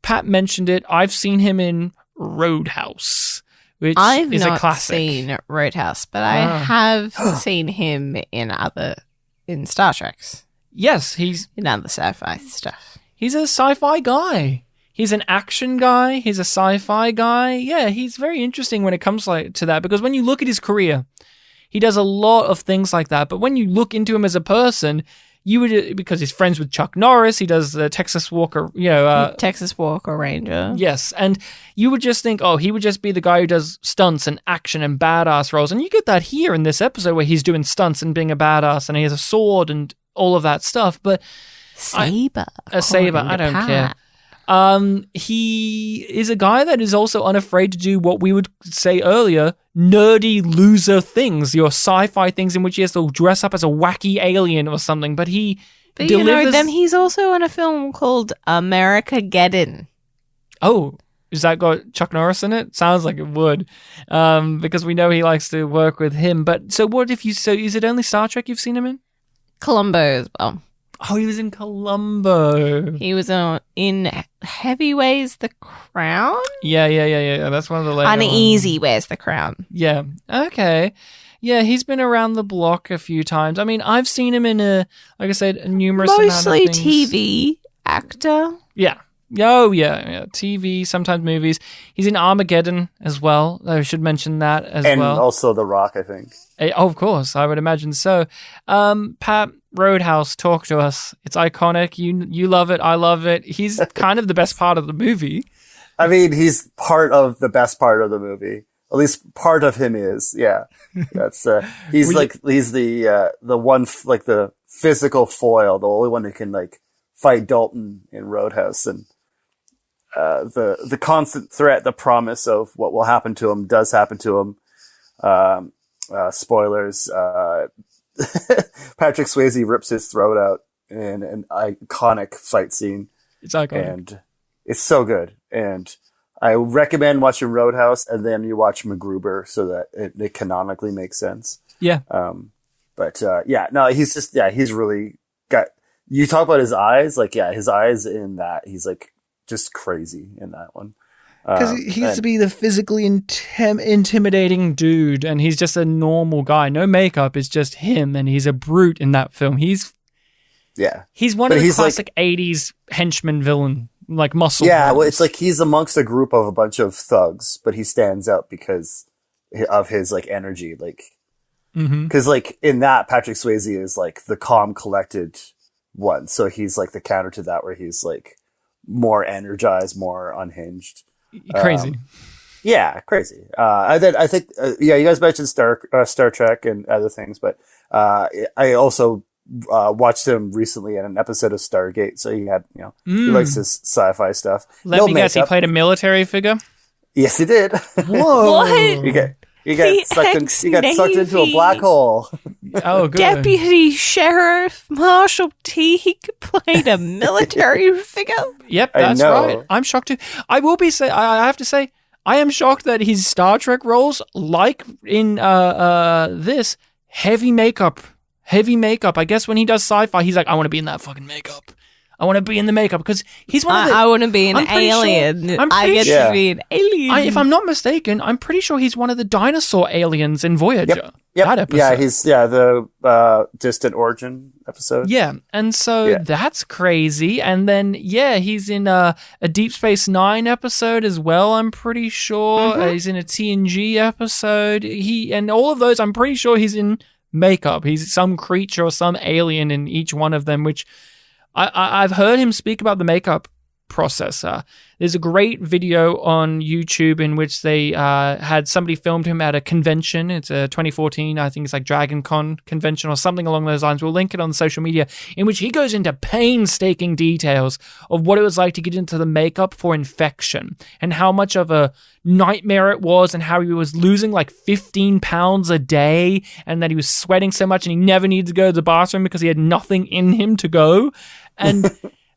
Pat mentioned it. I've seen him in Roadhouse, which is a classic. I've not seen Roadhouse, but I have seen him in Star Treks. Yes, he's in other sci-fi stuff. He's a sci-fi guy. He's an action guy. He's a sci-fi guy. Yeah, he's very interesting when it comes to that, because when you look at his career, he does a lot of things like that. But when you look into him as a person, you would, because he's friends with Chuck Norris, he does the Texas Walker, Texas Walker Ranger. Yes, and you would just think, he would just be the guy who does stunts and action and badass roles. And you get that here in this episode where he's doing stunts and being a badass, and he has a sword and all of that stuff. But a saber, I don't care. He is a guy that is also unafraid to do what we would say earlier, nerdy loser things, your sci-fi things in which he has to dress up as a wacky alien or something, but he delivers... then he's also in a film called America-Geddon. Oh, has that got Chuck Norris in it? Sounds like it would, because we know he likes to work with him. But so is it only Star Trek you've seen him in? Columbo as well. Oh, he was in Columbo. He was in Heavy Weighs the Crown? Yeah. That's one of the later Uneasy Wears the Crown. Yeah. Okay. Yeah, he's been around the block a few times. I mean, I've seen him in like I said, numerous mostly amount of things. TV actor. Yeah. Oh, yeah. TV, sometimes movies. He's in Armageddon as well. I should mention that as well. And also The Rock, I think. Of course, I would imagine so. Pat, Roadhouse, talk to us. It's iconic. You love it. I love it. He's kind of the best part of the movie. I mean, he's part of the best part of the movie. At least part of him is. Yeah, that's he's the one, like the physical foil, the only one who can like fight Dalton in Roadhouse, and the constant threat, the promise of what will happen to him does happen to him. Spoilers. Patrick Swayze rips his throat out in an iconic fight scene. It's iconic. And it's so good. And I recommend watching Roadhouse and then you watch MacGruber so that it canonically makes sense. Yeah. He's really got, you talk about his eyes, like, yeah, his eyes in that, he's like just crazy in that one. Because he used to be the physically intimidating dude, and he's just a normal guy. No makeup, it's just him, and he's a brute in that film. He's one of the classic 80s henchman villain, like muscle. Yeah, villains. well, it's like he's amongst a group of a bunch of thugs, but he stands out because of his like energy, like because like in that Patrick Swayze is like the calm, collected one, so he's like the counter to that, where he's like more energized, more unhinged. Crazy. Crazy. I think you guys mentioned Star Trek and other things, but I also watched him recently in an episode of Stargate, so he had, he likes his sci-fi stuff. Let me guess, he played a military figure? Yes, he did. Whoa. What? You got sucked into a black hole. Oh, good. Deputy Sheriff Marshall Teague played a military figure. Yep, that's right. I'm shocked too. I have to say, I am shocked that his Star Trek roles, like in this, heavy makeup. I guess when he does sci-fi, he's like, I want to be in that fucking makeup. I want to be in the makeup because he's one of the... I want to be an alien. I get to be an alien. If I'm not mistaken, I'm pretty sure he's one of the dinosaur aliens in Voyager. Yep. That episode. Yeah, he's the Distant Origin episode. Yeah, and so that's crazy. And then, he's in a Deep Space Nine episode as well, I'm pretty sure. He's in a TNG episode. And all of those, I'm pretty sure he's in makeup. He's some creature or some alien in each one of them, which... I've heard him speak about the makeup process. There's a great video on YouTube in which they had somebody filmed him at a convention. It's a 2014, I think it's like Dragon Con convention or something along those lines. We'll link it on social media, in which he goes into painstaking details of what it was like to get into the makeup for infection and how much of a nightmare it was, and how he was losing like 15 pounds a day, and that he was sweating so much and he never needed to go to the bathroom because he had nothing in him to go. And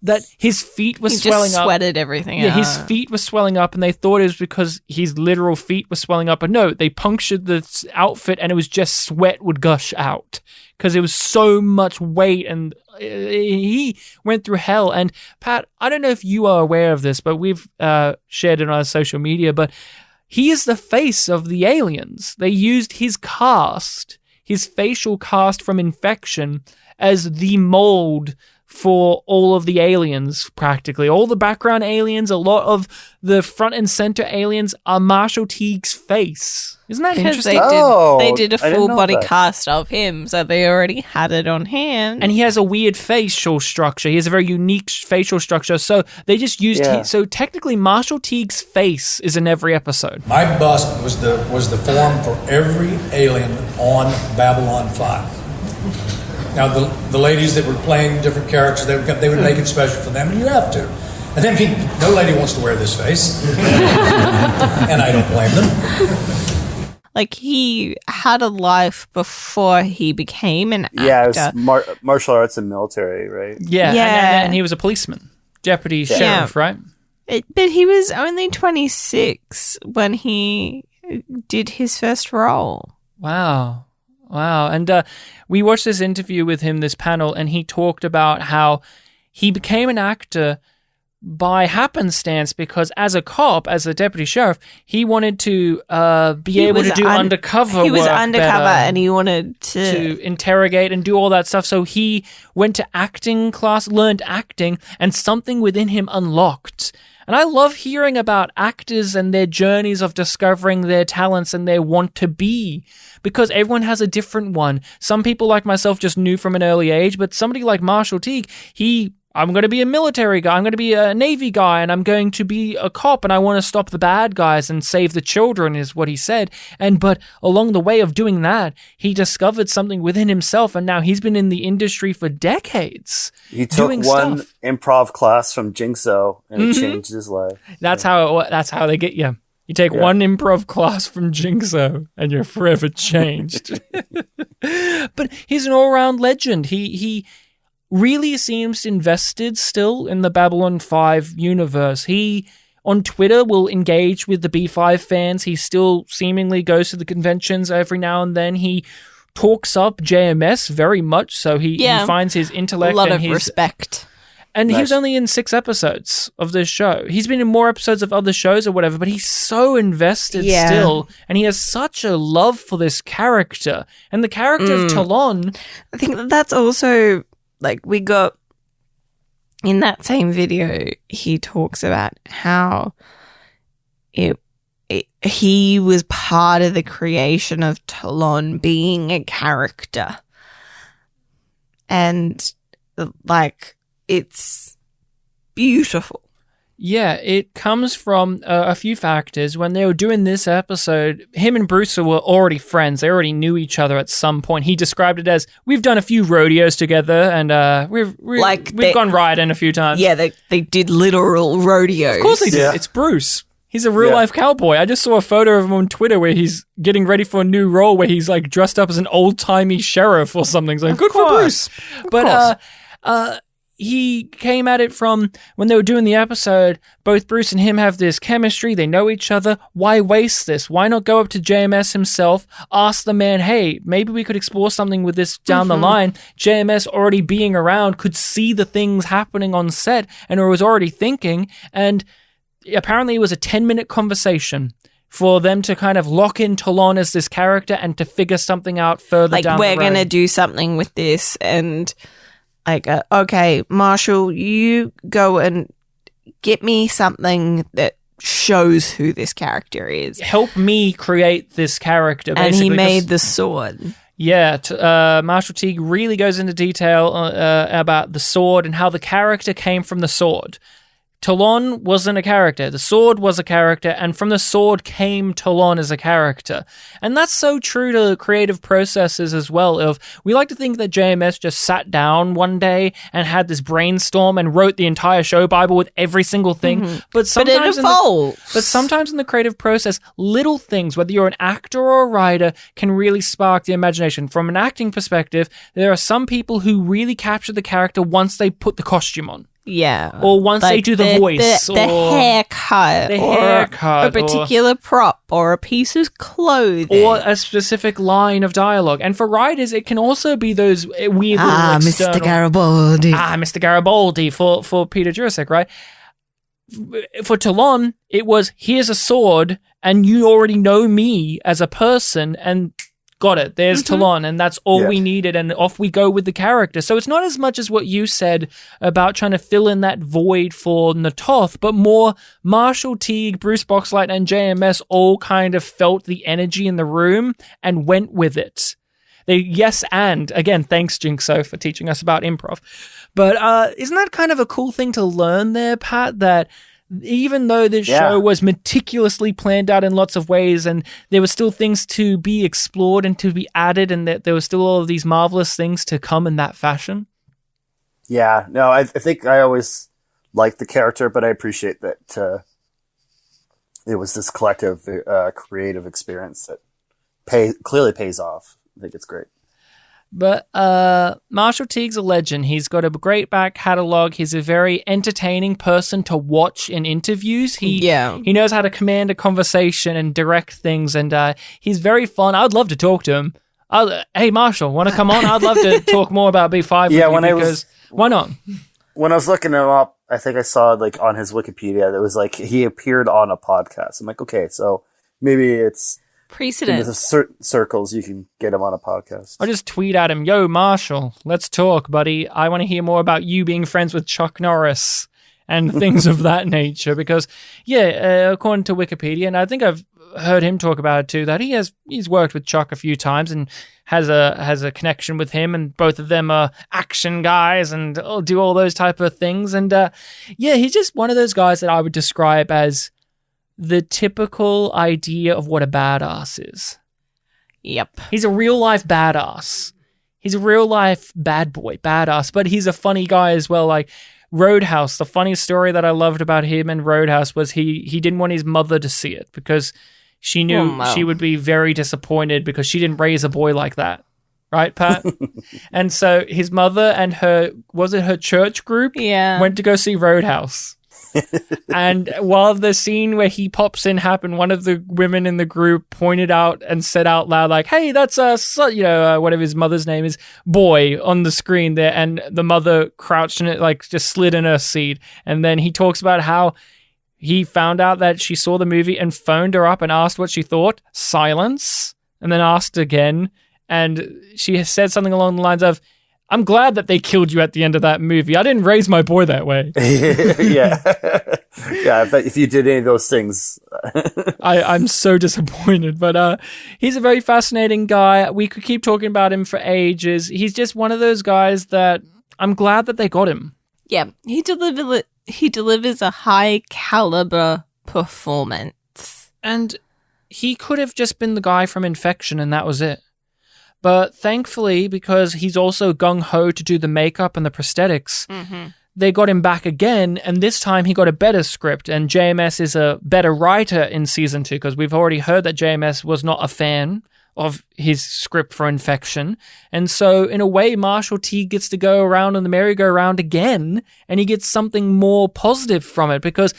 that his feet were swelling just up. sweated everything out. Yeah, his feet were swelling up, and they thought it was because his literal feet were swelling up. But no, they punctured the outfit, and it was just sweat would gush out because it was so much weight, and he went through hell. And Pat, I don't know if you are aware of this, but we've shared it on our social media, but he is the face of the aliens. They used his facial cast from Infection, as the mold for all of the aliens, practically. All the background aliens, a lot of the front and center aliens are Marshall Teague's face. Isn't that interesting? They did a full body cast of him, so they already had it on hand. And he has a weird facial structure. He has a very unique facial structure, so they just used... So technically, Marshall Teague's face is in every episode. My bust was the form for every alien on Babylon 5. Now, the ladies that were playing different characters, they would make it special for them, and you have to. And then no lady wants to wear this face. And I don't blame them. Like, he had a life before he became an actor. Yeah, it was martial arts and military, right? Yeah. And he was a policeman. Deputy sheriff, right? But he was only 26 when he did his first role. Wow. And we watched this interview with him, this panel, and he talked about how he became an actor by happenstance because as a cop, as a deputy sheriff, he wanted to be able to do undercover work. He was undercover better, and he wanted to interrogate and do all that stuff. So he went to acting class, learned acting, and something within him unlocked. And I love hearing about actors and their journeys of discovering their talents and their want to be, because everyone has a different one. Some people like myself just knew from an early age, but somebody like Marshall Teague, I'm going to be a military guy, I'm going to be a Navy guy, and I'm going to be a cop, and I want to stop the bad guys and save the children, is what he said. But along the way of doing that, he discovered something within himself, and now he's been in the industry for decades. He took one improv class from Jigsaw, and it changed his life. That's how they get you. You take one improv class from Jigsaw, and you're forever changed. But he's an all-round legend. really seems invested still in the Babylon 5 universe. He, on Twitter, will engage with the B5 fans. He still seemingly goes to the conventions every now and then. He talks up JMS very much, so he finds his intellect. A lot and of his respect. And he was only in 6 episodes of this show. He's been in more episodes of other shows or whatever, but he's so invested still. And he has such a love for this character. And the character of Talon... I think that's also, like, we got... In that same video, he talks about how he was part of the creation of Talon being a character. And, like... It's beautiful. Yeah, it comes from a few factors. When they were doing this episode, him and Bruce were already friends. They already knew each other at some point. He described it as, we've done a few rodeos together, and we've gone riding a few times. Yeah, they did literal rodeos. Of course they did. Yeah. It's Bruce. He's a real-life cowboy. I just saw a photo of him on Twitter where he's getting ready for a new role where he's, like, dressed up as an old-timey sheriff or something. So good for Bruce. But, he came at it from when they were doing the episode, both Bruce and him have this chemistry, they know each other, why waste this? Why not go up to JMS himself, ask the man, hey, maybe we could explore something with this down the line. JMS already being around could see the things happening on set and was already thinking, and apparently it was a 10-minute conversation for them to kind of lock in Talon as this character and to figure something out further down the road. Like, we're going to do something with this, and... Like, okay, Marshall, you go and get me something that shows who this character is. Help me create this character, basically. And he made the sword. Yeah, Marshall Teague really goes into detail about the sword and how the character came from the sword. Talon wasn't a character. The sword was a character, and from the sword came Talon as a character. And that's so true to creative processes as well. We like to think that JMS just sat down one day and had this brainstorm and wrote the entire show Bible with every single thing. But sometimes it evolves. But sometimes in the creative process, little things, whether you're an actor or a writer, can really spark the imagination. From an acting perspective, there are some people who really capture the character once they put the costume on. Yeah. Or once they do the voice. The haircut. A particular prop or a piece of clothing. Or a specific line of dialogue. And for writers, it can also be those weird little external... Mr. Garibaldi. Mr. Garibaldi for Peter Jurasek, right? For Talon, it was, here's a sword, and you already know me as a person, and... Got it. There's Talon, and that's all we needed, and off we go with the character. So it's not as much as what you said about trying to fill in that void for Natoth, but more Marshall Teague, Bruce Boxlight, and JMS all kind of felt the energy in the room and went with it. And again, thanks Jinxo for teaching us about improv. But isn't that kind of a cool thing to learn there, Pat, that even though this show was meticulously planned out in lots of ways and there were still things to be explored and to be added, and that there were still all of these marvelous things to come in that fashion? Yeah, no, I think I always liked the character, but I appreciate that it was this collective creative experience that clearly pays off. I think it's great. But Marshall Teague's a legend. He's got a great back catalog. He's a very entertaining person to watch in interviews. He knows how to command a conversation and direct things, and he's very fun. I'd love to talk to him. Hey, Marshall, want to come on? I'd love to talk more about B5 with you, why not? When I was looking him up, I think I saw like on his Wikipedia that was like he appeared on a podcast. I'm like, okay, so maybe it's precedent. In certain circles, you can get him on a podcast. I'll just tweet at him, yo, Marshall, let's talk, buddy. I want to hear more about you being friends with Chuck Norris and things of that nature. Because, according to Wikipedia, and I think I've heard him talk about it too, that he's worked with Chuck a few times and has a connection with him, and both of them are action guys and do all those type of things. And he's just one of those guys that I would describe as the typical idea of what a badass is. Yep. He's a real life badass. He's a real life bad boy, badass, but he's a funny guy as well. Like Roadhouse, the funny story that I loved about him and Roadhouse was he didn't want his mother to see it because she knew she would be very disappointed because she didn't raise a boy like that. right, Pat? And so his mother and her church group went to go see Roadhouse. And while the scene where he pops in happened, one of the women in the group pointed out and said out loud, like, hey, that's whatever his mother's name is, boy, on the screen there. And the mother crouched in it, like just slid in her seat. And then he talks about how he found out that she saw the movie and phoned her up and asked what she thought. Silence. And then asked again. And she has said something along the lines of, I'm glad that they killed you at the end of that movie. I didn't raise my boy that way. Yeah. Yeah, if you did any of those things. I'm so disappointed. But he's a very fascinating guy. We could keep talking about him for ages. He's just one of those guys that I'm glad that they got him. Yeah, he delivers a high caliber performance. And he could have just been the guy from Infection and that was it. But thankfully, because he's also gung-ho to do the makeup and the prosthetics, they got him back again, and this time he got a better script, and JMS is a better writer in Season 2, because we've already heard that JMS was not a fan of his script for Infection. And so, in a way, Marshall T gets to go around on the merry-go-round again, and he gets something more positive from it, because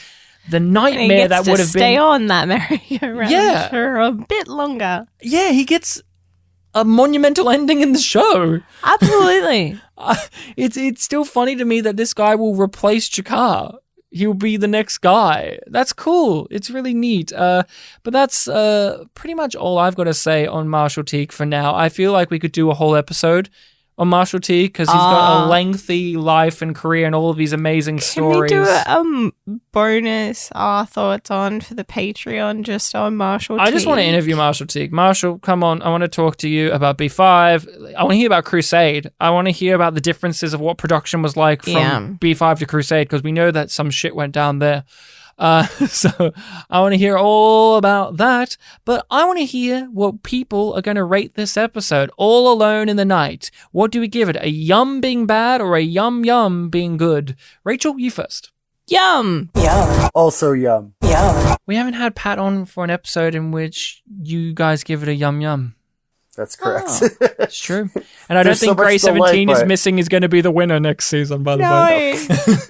the nightmare that would have been... stay on that merry-go-round for a bit longer. Yeah, he gets a monumental ending in the show. Absolutely. It's still funny to me that this guy will replace Jakar. He'll be the next guy. That's cool. It's really neat. But that's pretty much all I've got to say on Marshall Teague for now. I feel like we could do a whole episode on Marshall Teague because he's got a lengthy life and career and all of these amazing stories. Can we do a bonus thoughts on for the Patreon just on Marshall Teague? I just want to interview Marshall Teague. Marshall, come on. I want to talk to you about B5. I want to hear about Crusade. I want to hear about the differences of what production was like from B5 to Crusade because we know that some shit went down there. So I want to hear all about that, but I want to hear what people are going to rate this episode. All Alone in the Night. What do we give it? A yum being bad or a yum yum being good? Rachel, you first. Yum. Yum. Also yum. Yum. We haven't had Pat on for an episode in which you guys give it a yum yum. That's correct. It's true. And I don't think Grey 17 is missing is going to be the winner next season, by the way.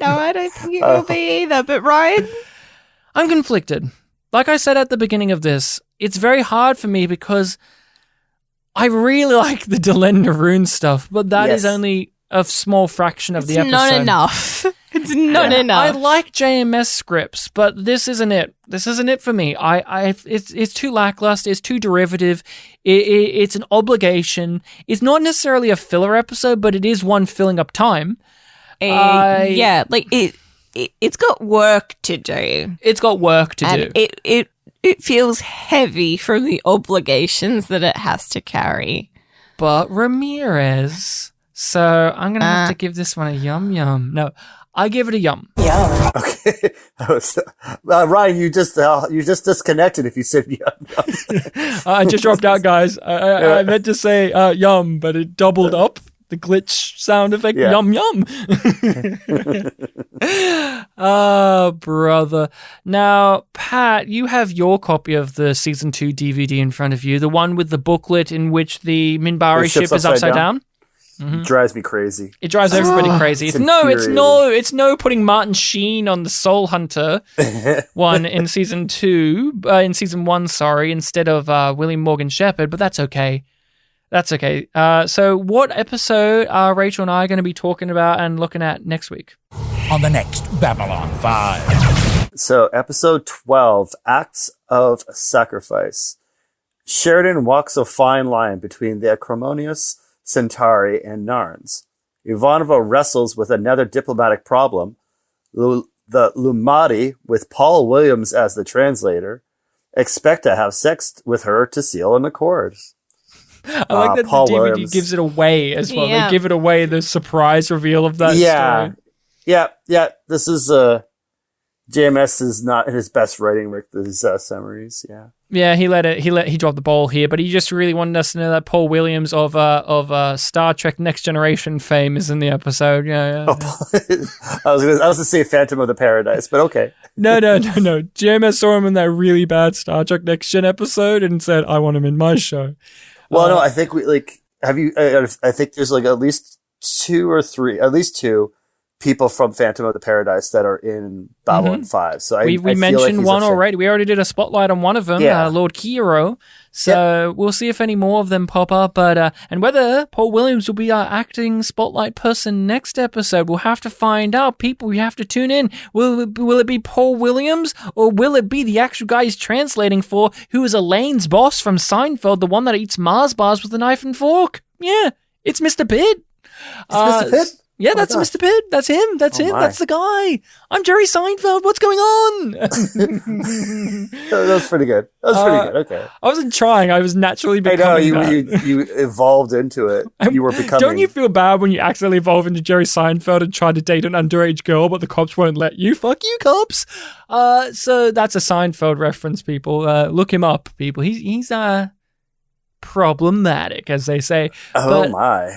No, I don't think it will be either. But Ryan? I'm conflicted. Like I said at the beginning of this, it's very hard for me because I really like the Delenn Naroon stuff, but that is only a small fraction of the episode. It's not enough. It's not enough. I like JMS scripts, but this isn't it. This isn't it for me. It's too lackluster. It's too derivative. It's an obligation. It's not necessarily a filler episode, but it is one filling up time. It's got work to do. It's got work to do. It feels heavy from the obligations that it has to carry. But Ramirez. So I'm going to have to give this one a yum yum. No, I give it a yum. Yum. Okay. Ryan, you just disconnected if you said yum yum. I just dropped out, guys. I meant to say yum, but it doubled up. The glitch sound effect, yum yum. Brother. Now, Pat, you have your copy of the Season 2 DVD in front of you, the one with the booklet in which the Minbari ship is upside down. Mm-hmm. Drives me crazy. It drives everybody crazy. It's no putting Martin Sheen on the Soul Hunter one in Season 2, in Season 1, instead of William Morgan Shepherd, but that's okay. That's okay. So what episode are Rachel and I going to be talking about and looking at next week? On the next Babylon 5. So episode 12, Acts of Sacrifice. Sheridan walks a fine line between the acrimonious Centauri and Narns. Ivanova wrestles with another diplomatic problem. The Lumati, with Paul Williams as the translator, expect to have sex with her to seal an accord. I like that Paul the DVD Williams gives it away as well. Yeah. They give it away, the surprise reveal of that story. Yeah. This is JMS is not in his best writing with these summaries. Yeah, he dropped the ball here, but he just really wanted us to know that Paul Williams of Star Trek Next Generation fame is in the episode. Yeah. I was going to say Phantom of the Paradise, but okay. No. JMS saw him in that really bad Star Trek Next Gen episode and said, "I want him in my show." Well, no, I think have you? I think there's like at least two people from Phantom of the Paradise that are in Babylon 5. So we mentioned one already. We already did a spotlight on one of them, Lord Kiro. So we'll see if any more of them pop up. But and whether Paul Williams will be our acting spotlight person next episode, we'll have to find out. People, you have to tune in. Will it be Paul Williams, or will it be the actual guy he's translating for, who is Elaine's boss from Seinfeld, the one that eats Mars bars with a knife and fork? Yeah, it's Mr. Pitt. Mr. Pitt? Yeah, that's Mr. Pitt. That's him. That's him. My. That's the guy. I'm Jerry Seinfeld. What's going on? That was pretty good. Okay. I wasn't trying. I was naturally becoming you evolved into it. You were becoming... Don't you feel bad when you accidentally evolve into Jerry Seinfeld and try to date an underage girl, but the cops won't let you? Fuck you, cops. So that's a Seinfeld reference, people. Look him up, people. He's problematic, as they say. Oh my.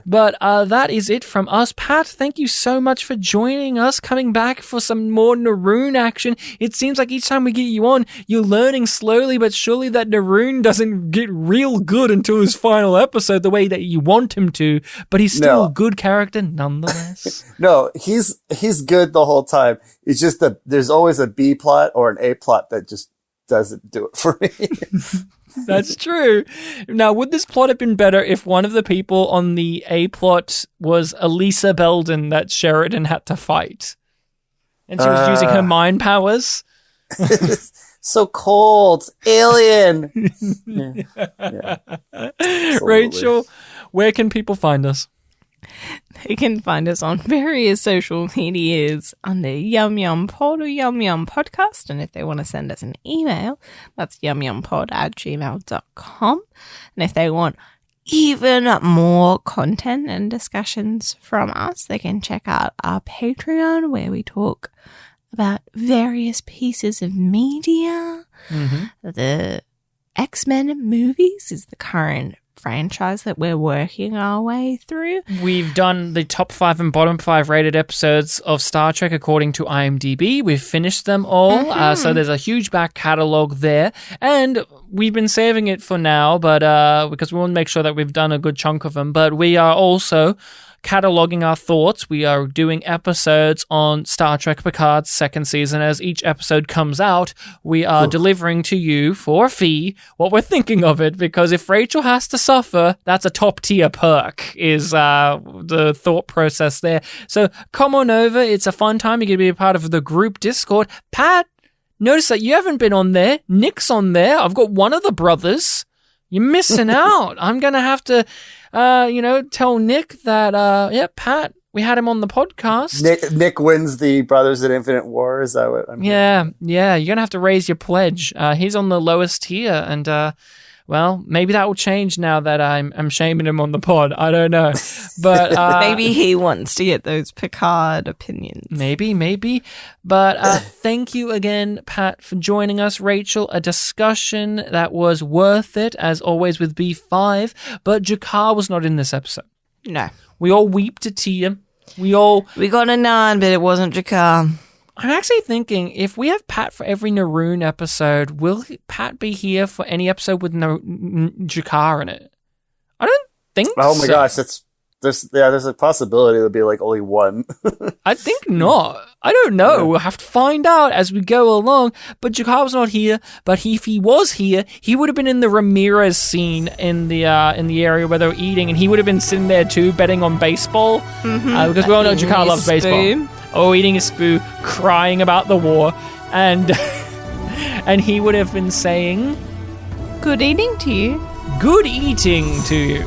But that is it from us. Pat, thank you so much for joining us, coming back for some more Naroon action. It seems like each time we get you on, you're learning slowly but surely that Naroon doesn't get real good until his final episode the way that you want him to, but he's still a good character nonetheless. No, he's good the whole time. It's just that there's always a B plot or an A plot that just doesn't do it for me. That's true. Now, would this plot have been better if one of the people on the A plot was Elisa Belden that Sheridan had to fight? And she was using her mind powers? So cold. Alien. Yeah. Rachel, where can people find us? They can find us on various social medias under YumYumPod or YumYumPodcast. And if they want to send us an email, that's yumyumpod@gmail.com. And if they want even more content and discussions from us, they can check out our Patreon, where we talk about various pieces of media. The X-Men movies is the current franchise that we're working our way through. We've done the top 5 and bottom 5 rated episodes of Star Trek according to IMDb. We've finished them all, so there's a huge back catalogue there, and we've been saving it for now, but because we want to make sure that we've done a good chunk of them, but we are also cataloging our thoughts. We are doing episodes on Star Trek Picard's second season. As each episode comes out, we are delivering to you for a fee what we're thinking of it, because if Rachel has to suffer, that's a top tier perk, is the thought process there. So come on over. It's a fun time. You can be a part of the group Discord. Pat, notice that you haven't been on there. Nick's on there. I've got one of the brothers. You're missing out. I'm going to have to, tell Nick that, Pat, we had him on the podcast. Nick wins the Brothers in Infinite War. Is that what I'm hearing? Yeah. You're going to have to raise your pledge. He's on the lowest tier, and, well, maybe that will change now that I'm shaming him on the pod. I don't know. But maybe he wants to get those Picard opinions. Maybe. But thank you again, Pat, for joining us. Rachel, a discussion that was worth it, as always with B5. But Jakar was not in this episode. No. We all weeped a tear. We got a 9, but it wasn't Jakar. I'm actually thinking, if we have Pat for every Naroon episode, will Pat be here for any episode with Jakar in it? I don't think so. Oh my gosh, there's a possibility there'll be like only one. I think not. I don't know. Yeah. We'll have to find out as we go along. But Jakar was not here. But if he was here, he would have been in the Ramirez scene in the area where they were eating, and he would have been sitting there too, betting on baseball. Because we all know Jakar loves baseball. Oh, eating a spoo, crying about the war, and and he would have been saying, "Good eating to you." Good eating to you.